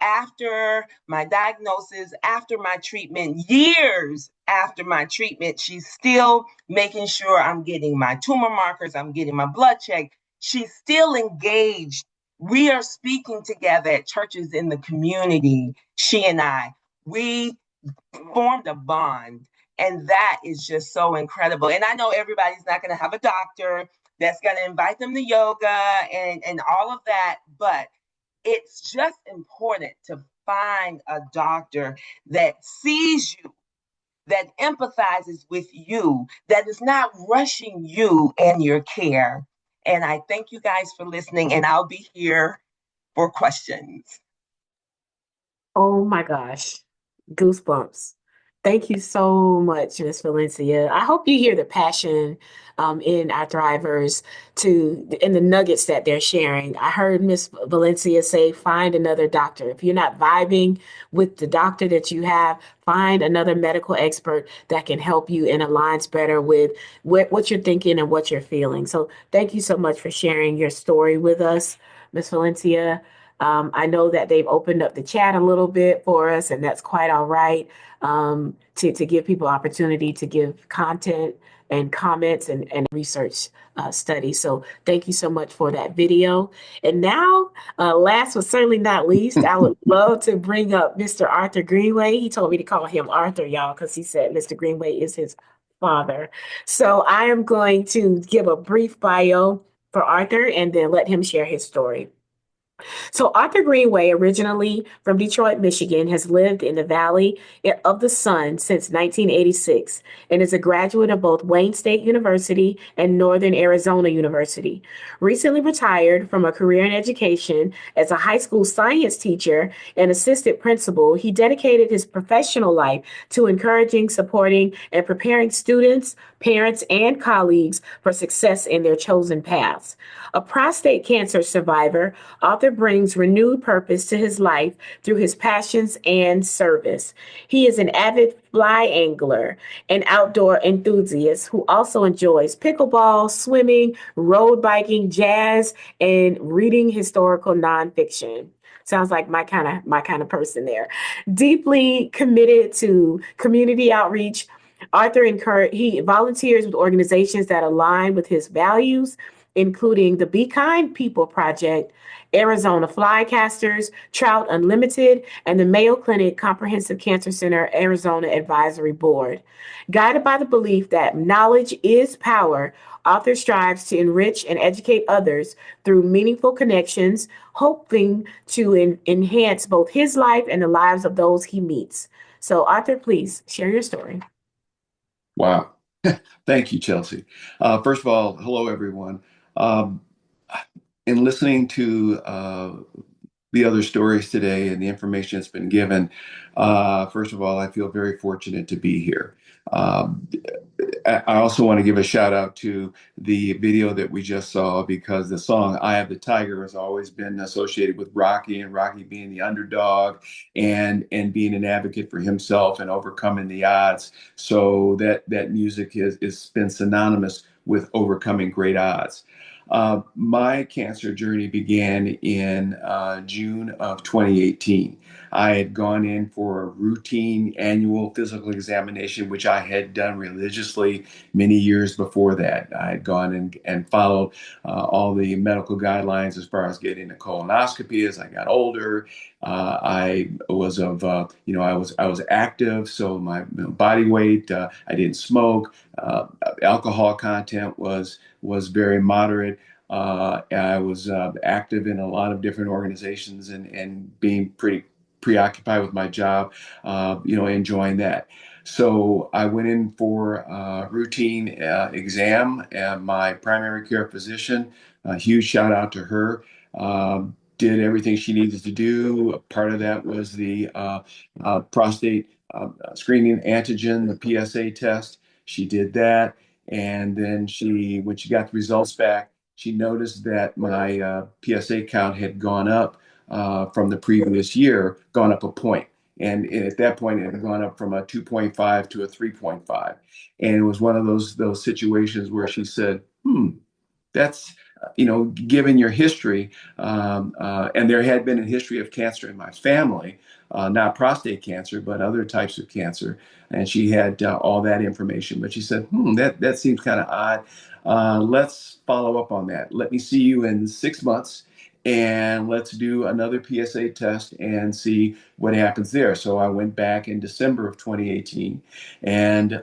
after my diagnosis, after my treatment, years after my treatment, she's still making sure I'm getting my tumor markers, I'm getting my blood checked. She's still engaged. We are speaking together at churches in the community, she and I. We formed a bond. And that is just so incredible. And I know everybody's not going to have a doctor that's going to invite them to yoga and all of that, but it's just important to find a doctor that sees you, that empathizes with you, that is not rushing you and your care. And I thank you guys for listening, and I'll be here for questions. Oh my gosh, goosebumps. Thank you so much, Miss Valencia. I hope you hear the passion in our thrivers in the nuggets that they're sharing. I heard Miss Valencia say, find another doctor. If you're not vibing with the doctor that you have, find another medical expert that can help you and aligns better with what you're thinking and what you're feeling. So thank you so much for sharing your story with us, Miss Valencia. I know that they've opened up the chat a little bit for us, and that's quite all right, to give people opportunity to give content and comments and research studies. So thank you so much for that video. And now, last but certainly not least, I would love to bring up Mr. Arthur Greenway. He told me to call him Arthur, y'all, because he said Mr. Greenway is his father. So I am going to give a brief bio for Arthur and then let him share his story. So Arthur Greenway, originally from Detroit, Michigan, has lived in the Valley of the Sun since 1986 and is a graduate of both Wayne State University and Northern Arizona University. Recently retired from a career in education as a high school science teacher and assistant principal, he dedicated his professional life to encouraging, supporting, and preparing students, parents, and colleagues for success in their chosen paths. A prostate cancer survivor, Arthur brings renewed purpose to his life through his passions and service. He is an avid fly angler, an outdoor enthusiast who also enjoys pickleball, swimming, road biking, jazz, and reading historical nonfiction. Sounds like my kind of person there. Deeply committed to community outreach, he volunteers with organizations that align with his values, including the Be Kind People Project, Arizona Flycasters, Trout Unlimited, and the Mayo Clinic Comprehensive Cancer Center Arizona Advisory Board. Guided by the belief that knowledge is power, Arthur strives to enrich and educate others through meaningful connections, hoping to enhance both his life and the lives of those he meets. So, Arthur, please share your story. Wow. Thank you, Chelsea. First of all, hello, everyone. Um, in listening to the other stories today and the information that's been given, first of all, I feel very fortunate to be here. Um, I also want to give a shout out to the video that we just saw because the song "Eye of the Tiger" has always been associated with Rocky and Rocky being the underdog and being an advocate for himself and overcoming the odds. So that music is been synonymous with overcoming great odds. My cancer journey began in June of 2018. I had gone in for a routine annual physical examination, which I had done religiously many years before that. I had gone and followed all the medical guidelines as far as getting a colonoscopy as I got older. I was I was active, so my body weight. I didn't smoke. Alcohol content was very moderate. I was active in a lot of different organizations and being pretty preoccupied with my job, enjoying that. So I went in for a routine exam, and my primary care physician, a huge shout out to her, did everything she needed to do. Part of that was the prostate screening antigen, the PSA test. She did that. And then when she got the results back, she noticed that my PSA count had gone up from the previous year, gone up a point. And at that point, it had gone up from a 2.5 to a 3.5. And it was one of those situations where she said, that's given your history, and there had been a history of cancer in my family, not prostate cancer, but other types of cancer. And she had all that information. But she said, that seems kind of odd. Let's follow up on that. Let me see you in 6 months. And let's do another PSA test and see what happens there. So I went back in December of 2018, and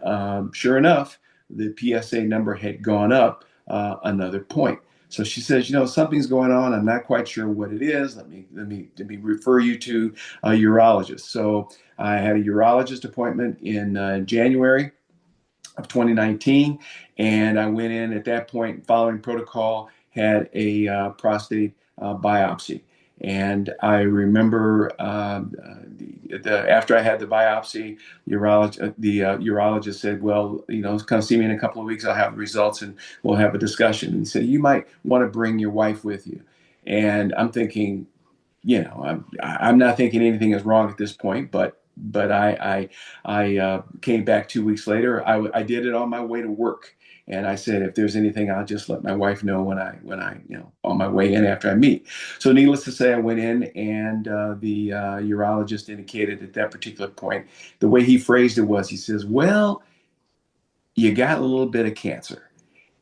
sure enough, the PSA number had gone up another point. So she says, something's going on. I'm not quite sure what it is. Let me refer you to a urologist. So I had a urologist appointment in January of 2019, and I went in at that point, following protocol, had a prostate biopsy. And I remember after I had the biopsy, urologist said, "Well, come see me in a couple of weeks. I'll have the results and we'll have a discussion." And he said, "You might want to bring your wife with you." And I'm thinking, I'm not thinking anything is wrong at this point, but I came back 2 weeks later. I did it on my way to work, and I said, if there's anything, I'll just let my wife know when I on my way in after I meet. So needless to say, I went in, and the urologist indicated at that particular point, the way he phrased it was, he says, "Well, you got a little bit of cancer."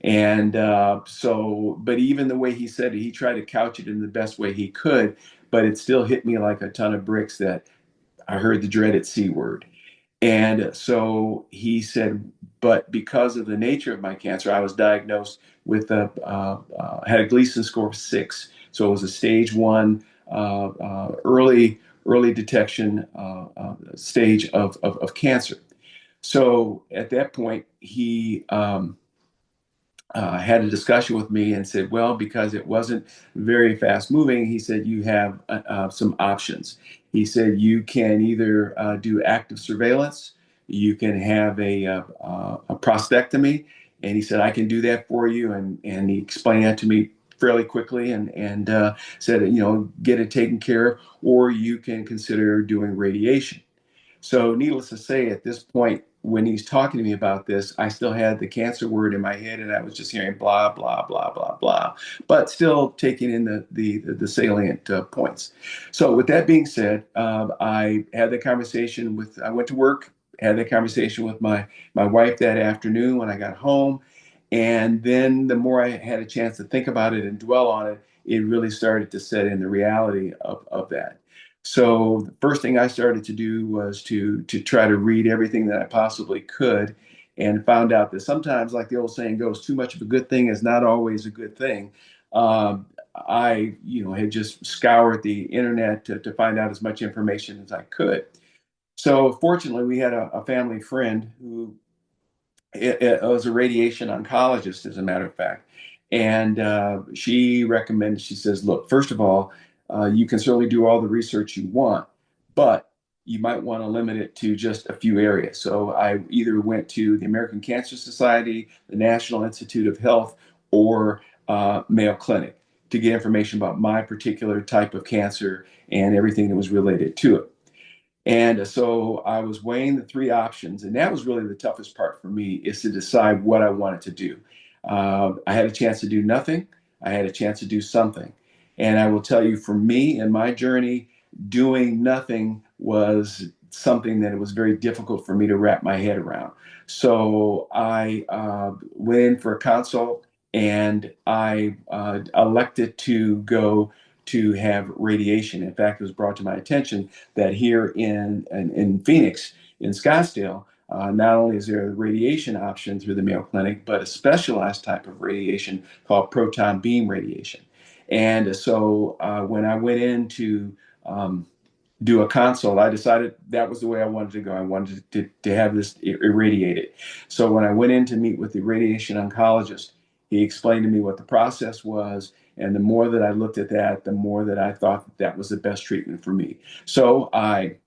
And but even the way he said it, he tried to couch it in the best way he could, but it still hit me like a ton of bricks that I heard the dreaded C word. And so he said, but because of the nature of my cancer, I was diagnosed with had a Gleason score of 6. So it was a stage 1, early detection stage of cancer. So at that point, he had a discussion with me and said, well, because it wasn't very fast moving, he said, you have some options. He said, you can either do active surveillance, you can have a prostatectomy. And he said, I can do that for you. And he explained that to me fairly quickly and said, get it taken care of, or you can consider doing radiation. So needless to say, at this point, when he's talking to me about this, I still had the cancer word in my head, and I was just hearing blah, blah, blah, blah, blah, but still taking in the salient points. So with that being said, I had the conversation I went to work, had that conversation with my wife that afternoon when I got home. And then the more I had a chance to think about it and dwell on it, it really started to set in the reality of that. So the first thing I started to do was to try to read everything that I possibly could, and found out that sometimes, like the old saying goes, too much of a good thing is not always a good thing. I, had just scoured the internet to find out as much information as I could. So fortunately, we had a family friend who it was a radiation oncologist, as a matter of fact. And she recommended, she says, look, first of all, you can certainly do all the research you want, but you might want to limit it to just a few areas. So I either went to the American Cancer Society, the National Institute of Health, or Mayo Clinic to get information about my particular type of cancer and everything that was related to it. And so I was weighing the 3 options, and that was really the toughest part for me, is to decide what I wanted to do. I had a chance to do nothing. I had a chance to do something. And I will tell you, for me in my journey, doing nothing was something that it was very difficult for me to wrap my head around. So I went in for a consult, and I elected to go to have radiation. In fact, it was brought to my attention that here in Phoenix, in Scottsdale, not only is there a radiation option through the Mayo Clinic, but a specialized type of radiation called proton beam radiation. And so when I went in to do a consult, I decided that was the way I wanted to go. I wanted to have this irradiated. So when I went in to meet with the radiation oncologist, he explained to me what the process was. And the more that I looked at that, the more that I thought that was the best treatment for me. So I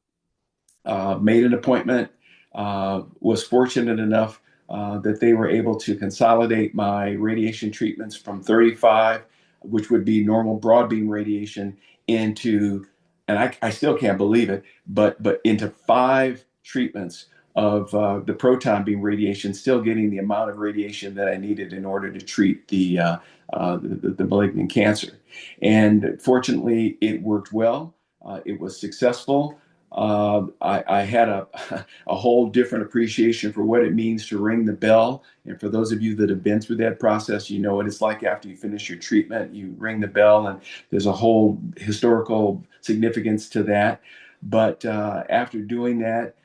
made an appointment, was fortunate enough that they were able to consolidate my radiation treatments from 35, which would be normal broadbeam radiation, into, and I still can't believe it, but into 5 treatments of the proton beam radiation, still getting the amount of radiation that I needed in order to treat the malignant cancer. And fortunately, it worked well. It was successful. I had a whole different appreciation for what it means to ring the bell. And for those of you that have been through that process, you know what it's like after you finish your treatment. You ring the bell, and there's a whole historical significance to that. But after doing that,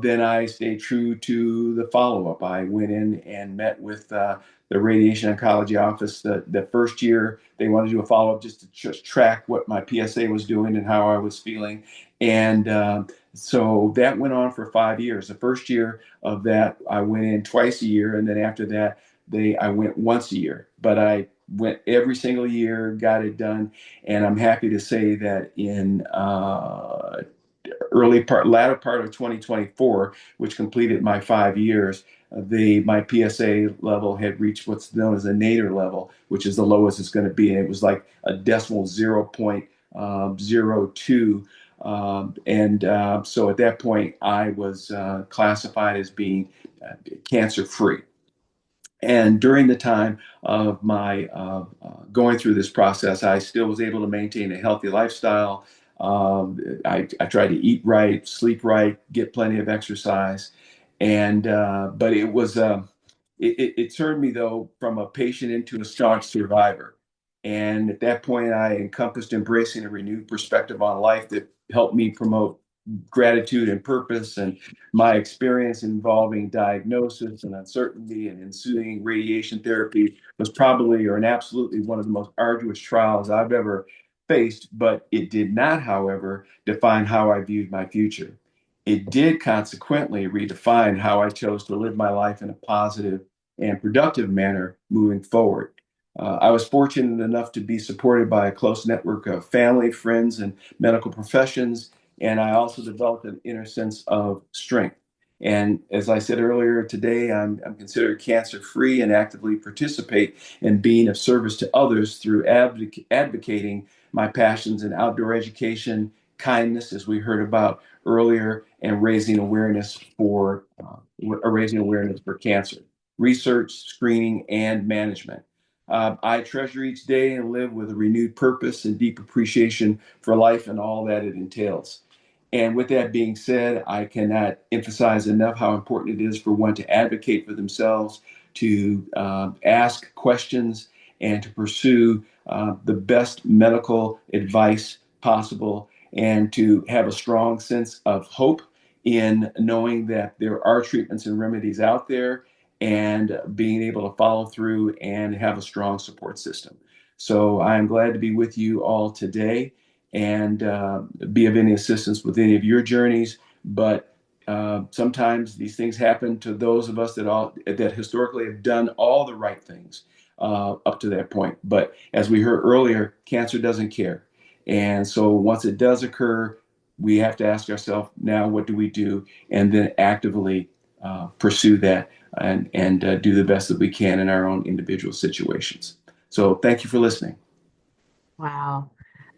then I stayed true to the follow-up. I went in and met with the radiation oncology office. The first year, they wanted to do a follow-up just to just track what my PSA was doing and how I was feeling. And so that went on for 5 years. The first year of that, I went in twice a year, and then after that, I went once a year. But I went every single year, got it done, and I'm happy to say that in latter part of 2024, which completed my 5 years, my PSA level had reached what's known as a nadir level, which is the lowest it's going to be. And it was like a decimal 0.02. So at that point, I was classified as being cancer free. And during the time of my going through this process, I still was able to maintain a healthy lifestyle. I tried to eat right, sleep right, get plenty of exercise, and but it turned me though from a patient into a staunch survivor. And at that point, I encompassed embracing a renewed perspective on life that helped me promote gratitude and purpose. And my experience involving diagnosis and uncertainty and ensuing radiation therapy was probably or an absolutely one of the most arduous trials I've ever faced, but it did not, however, define how I viewed my future. It did consequently redefine how I chose to live my life in a positive and productive manner moving forward. I was fortunate enough to be supported by a close network of family, friends, and medical professions, and I also developed an inner sense of strength. And as I said earlier today, I'm considered cancer free and actively participate in being of service to others through advocating my passions in outdoor education, kindness, as we heard about earlier, and raising awareness for cancer, research, screening, and management. I treasure each day and live with a renewed purpose and deep appreciation for life and all that it entails. And with that being said, I cannot emphasize enough how important it is for one to advocate for themselves, to ask questions, and to pursue the best medical advice possible, and to have a strong sense of hope in knowing that there are treatments and remedies out there, and being able to follow through and have a strong support system. So I'm glad to be with you all today and be of any assistance with any of your journeys. But sometimes these things happen to those of us that historically have done all the right things up to that point. But as we heard earlier, cancer doesn't care. And so once it does occur, we have to ask ourselves, now what do we do? And then actively pursue that and do the best that we can in our own individual situations. So thank you for listening. Wow.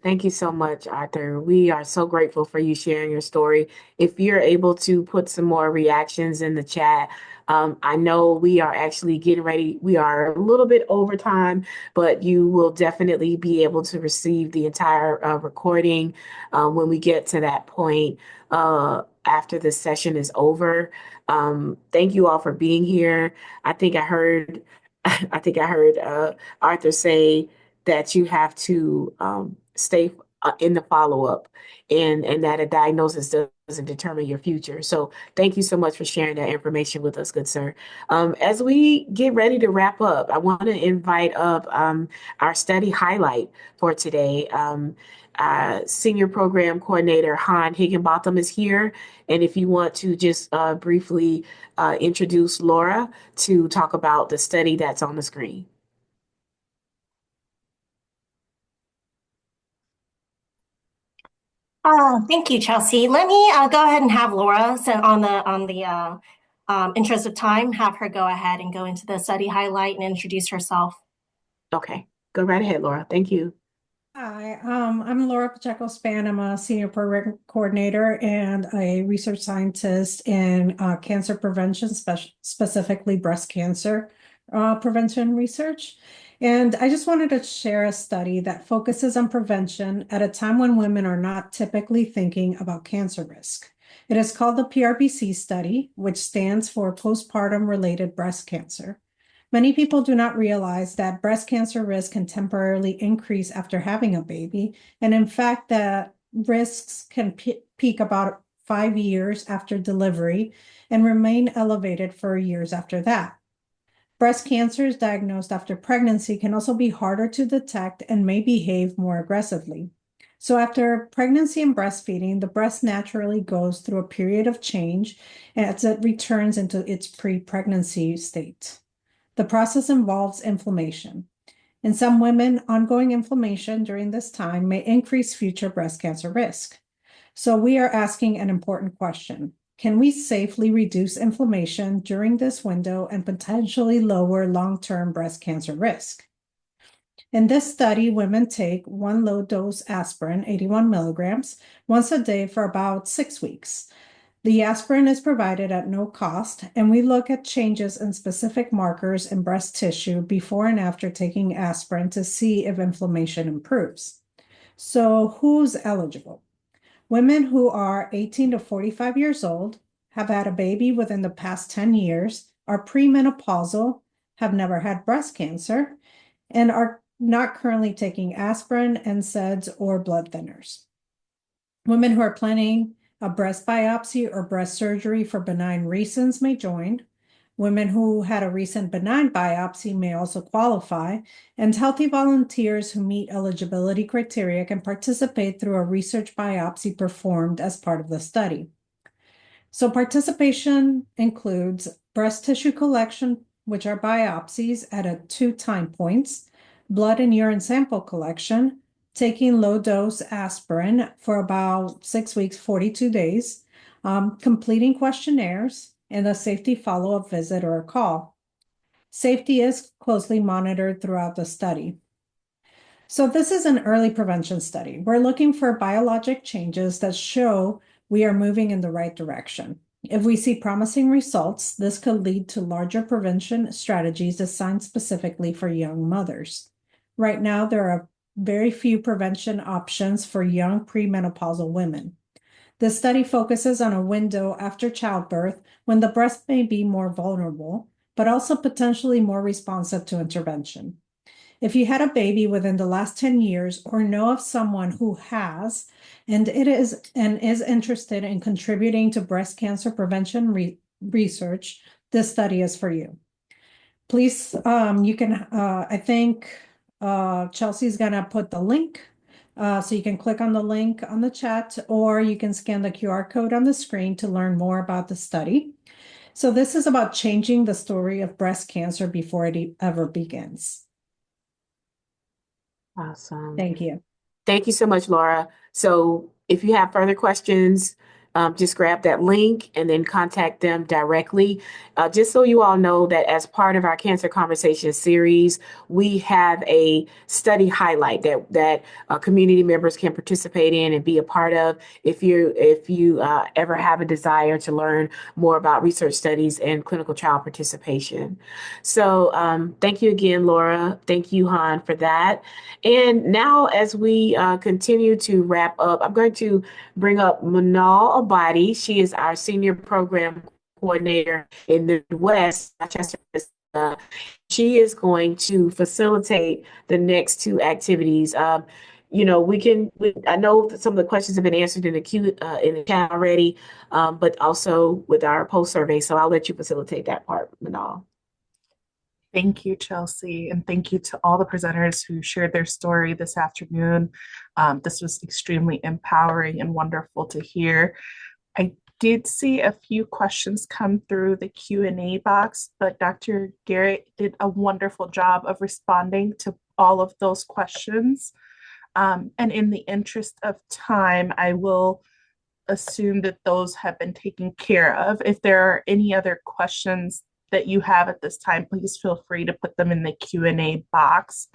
Thank you so much, Arthur. We are so grateful for you sharing your story. If you're able to put some more reactions in the chat, I know we are actually getting ready. We are a little bit over time, but you will definitely be able to receive the entire recording when we get to that point after the session is over. Thank you all for being here. I think I heard, I think I heard Arthur say that you have to stay in the follow-up and that a diagnosis doesn't determine your future. So thank you so much for sharing that information with us, good sir. As we get ready to wrap up, I want to invite up our study highlight for today. Senior Program Coordinator Han Higginbotham is here. And if you want to just briefly introduce Laura to talk about the study that's on the screen. Thank you, Chelsea. Let me go ahead and have Laura, so on the interest of time, have her go ahead and go into the study highlight and introduce herself. Okay, go right ahead, Laura. Thank you. Hi, I'm Laura Pacheco-Span. I'm a senior program coordinator and a research scientist in cancer prevention, specifically breast cancer prevention research. And I just wanted to share a study that focuses on prevention at a time when women are not typically thinking about cancer risk. It is called the PRBC study, which stands for Postpartum-Related Breast Cancer. Many people do not realize that breast cancer risk can temporarily increase after having a baby. And in fact, the risks can peak about 5 years after delivery and remain elevated for years after that. Breast cancer is diagnosed after pregnancy can also be harder to detect and may behave more aggressively. So after pregnancy and breastfeeding, the breast naturally goes through a period of change as it returns into its pre-pregnancy state. The process involves inflammation. In some women, ongoing inflammation during this time may increase future breast cancer risk. So we are asking an important question. Can we safely reduce inflammation during this window and potentially lower long-term breast cancer risk? In this study, women take one low-dose aspirin, 81 milligrams, once a day for about 6 weeks. The aspirin is provided at no cost, and we look at changes in specific markers in breast tissue before and after taking aspirin to see if inflammation improves. So, who's eligible? Women who are 18 to 45 years old, have had a baby within the past 10 years, are premenopausal, have never had breast cancer, and are not currently taking aspirin, NSAIDs, or blood thinners. Women who are planning a breast biopsy or breast surgery for benign reasons may join. Women who had a recent benign biopsy may also qualify, and healthy volunteers who meet eligibility criteria can participate through a research biopsy performed as part of the study. So participation includes breast tissue collection, which are biopsies at 2 time points, blood and urine sample collection, taking low-dose aspirin for about 6 weeks, 42 days, completing questionnaires, and a safety follow-up visit or a call. Safety is closely monitored throughout the study. So this is an early prevention study. We're looking for biologic changes that show we are moving in the right direction. If we see promising results, this could lead to larger prevention strategies designed specifically for young mothers. Right now, there are very few prevention options for young premenopausal women. This study focuses on a window after childbirth when the breast may be more vulnerable, but also potentially more responsive to intervention. If you had a baby within the last 10 years or know of someone who has and is interested in contributing to breast cancer prevention research, this study is for you. Please, you can, I think Chelsea's gonna put the link. So you can click on the link on the chat, or you can scan the QR code on the screen to learn more about the study. So this is about changing the story of breast cancer before it ever begins. Awesome. Thank you. Thank you so much, Laura. So if you have further questions, just grab that link and then contact them directly. Just so you all know that as part of our Cancer Conversation series, we have a study highlight that community members can participate in and be a part of if you ever have a desire to learn more about research studies and clinical trial participation. So thank you again, Laura. Thank you, Han, for that. And now as we continue to wrap up, I'm going to bring up Manal Abadi. She is our senior program coordinator in the West, Rochester. She is going to facilitate the next two activities. I know that some of the questions have been answered in the chat already, but also with our post survey. So I'll let you facilitate that part, Manal. Thank you, Chelsea, and thank you to all the presenters who shared their story this afternoon. This was extremely empowering and wonderful to hear. I did see a few questions come through the Q&A box, but Dr. Garrett did a wonderful job of responding to all of those questions. And in the interest of time, I will assume that those have been taken care of. If there are any other questions that you have at this time, please feel free to put them in the Q&A box.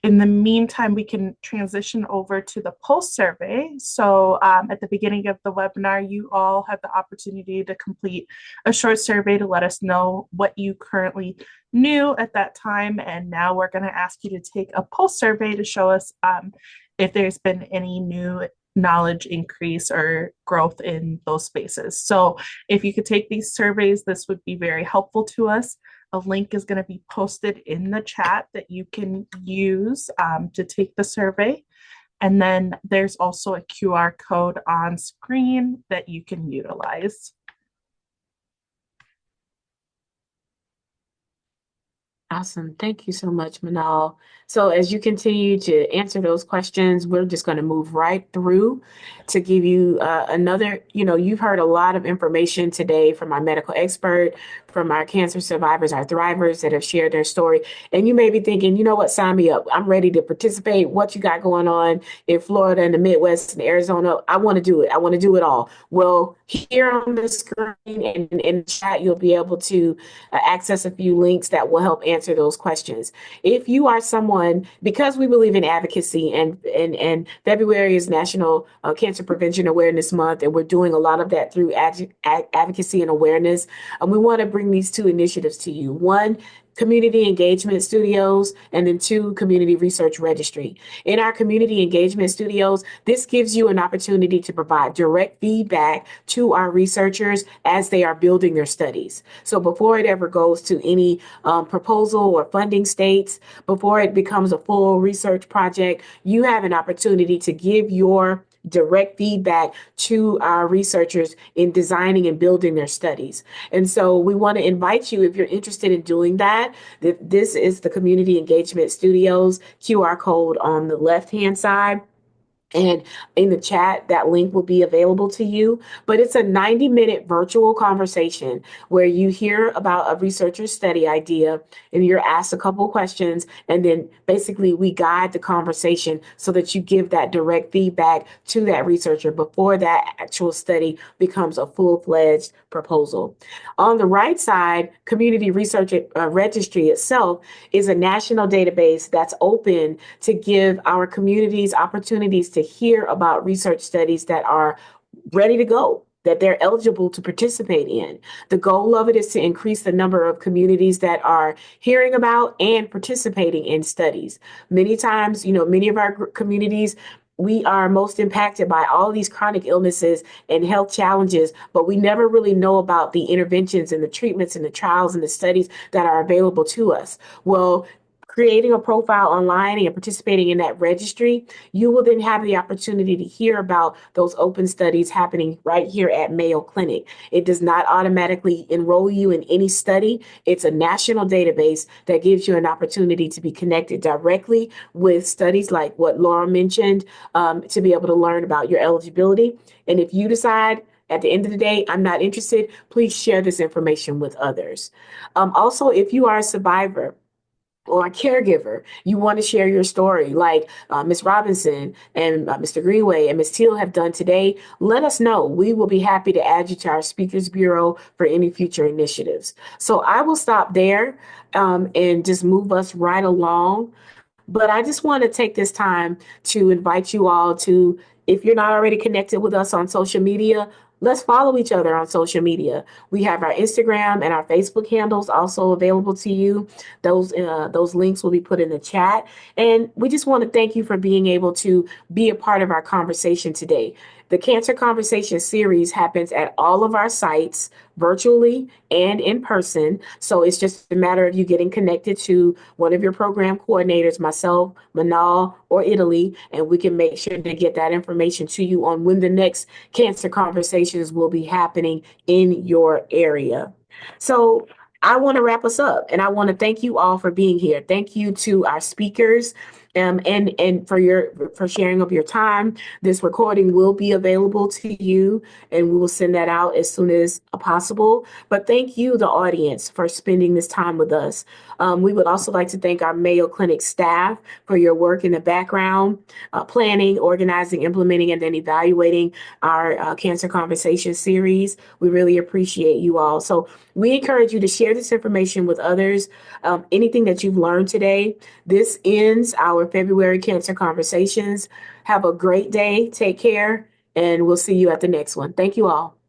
In the meantime, we can transition over to the post survey. So at the beginning of the webinar, you all had the opportunity to complete a short survey to let us know what you currently knew at that time. And now we're going to ask you to take a post survey to show us if there's been any new knowledge increase or growth in those spaces. So if you could take these surveys, this would be very helpful to us. A link is going to be posted in the chat that you can use to take the survey. And then there's also a QR code on screen that you can utilize. Awesome. Thank you so much, Manal. So as you continue to answer those questions, we're just going to move right through to give you another, you've heard a lot of information today from our medical expert, from our cancer survivors, our thrivers that have shared their story. And you may be thinking, you know what, sign me up. I'm ready to participate. What you got going on in Florida and the Midwest and Arizona? I want to do it. I want to do it all. Well, here on the screen and in the chat, you'll be able to access a few links that will help answer those questions. If you are someone, because we believe in advocacy, and February is National Cancer Prevention Awareness Month, and we're doing a lot of that through advocacy and awareness, we want to bring these two initiatives to you. One, community engagement studios, and then two, community research registry. In our community engagement studios, this gives you an opportunity to provide direct feedback to our researchers as they are building their studies. So before it ever goes to any proposal or funding states, before it becomes a full research project, you have an opportunity to give your direct feedback to our researchers in designing and building their studies. And so we want to invite you, if you're interested in doing that, this is the Community Engagement Studios QR code on the left-hand side. And in the chat, that link will be available to you. But it's a 90-minute virtual conversation where you hear about a researcher's study idea and you're asked a couple questions. And then basically we guide the conversation so that you give that direct feedback to that researcher before that actual study becomes a full-fledged proposal. On the right side, Community Research Registry itself is a national database that's open to give our communities opportunities to hear about research studies that are ready to go, that they're eligible to participate in. The goal of it is to increase the number of communities that are hearing about and participating in studies. Many times, many of our communities, we are most impacted by all these chronic illnesses and health challenges, but we never really know about the interventions and the treatments and the trials and the studies that are available to us. Well, creating a profile online and participating in that registry, you will then have the opportunity to hear about those open studies happening right here at Mayo Clinic. It does not automatically enroll you in any study. It's a national database that gives you an opportunity to be connected directly with studies like what Laura mentioned, to be able to learn about your eligibility. And if you decide at the end of the day, I'm not interested, please share this information with others. Also, if you are a survivor or a caregiver, you want to share your story like Ms. Robinson and Mr. Greenway and Ms. Teal have done today, let us know. We will be happy to add you to our Speakers Bureau for any future initiatives. So I will stop there and just move us right along. But I just want to take this time to invite you all to, if you're not already connected with us on social media, let's follow each other on social media. We have our Instagram and our Facebook handles also available to you. Those links will be put in the chat. And we just want to thank you for being able to be a part of our conversation today. The Cancer Conversation series happens at all of our sites, virtually and in person. So it's just a matter of you getting connected to one of your program coordinators, myself, Manal, or Italy, and we can make sure to get that information to you on when the next Cancer Conversations will be happening in your area. So I want to wrap us up, and I want to thank you all for being here. Thank you to our speakers. And for sharing of your time. This recording will be available to you, and we will send that out as soon as possible. But thank you, the audience, for spending this time with us. We would also like to thank our Mayo Clinic staff for your work in the background, planning, organizing, implementing, and then evaluating our Cancer Conversation series. We really appreciate you all. So we encourage you to share this information with others. Anything that you've learned today, this ends our our February Cancer Conversations. Have a great day. Take care, and we'll see you at the next one. Thank you all.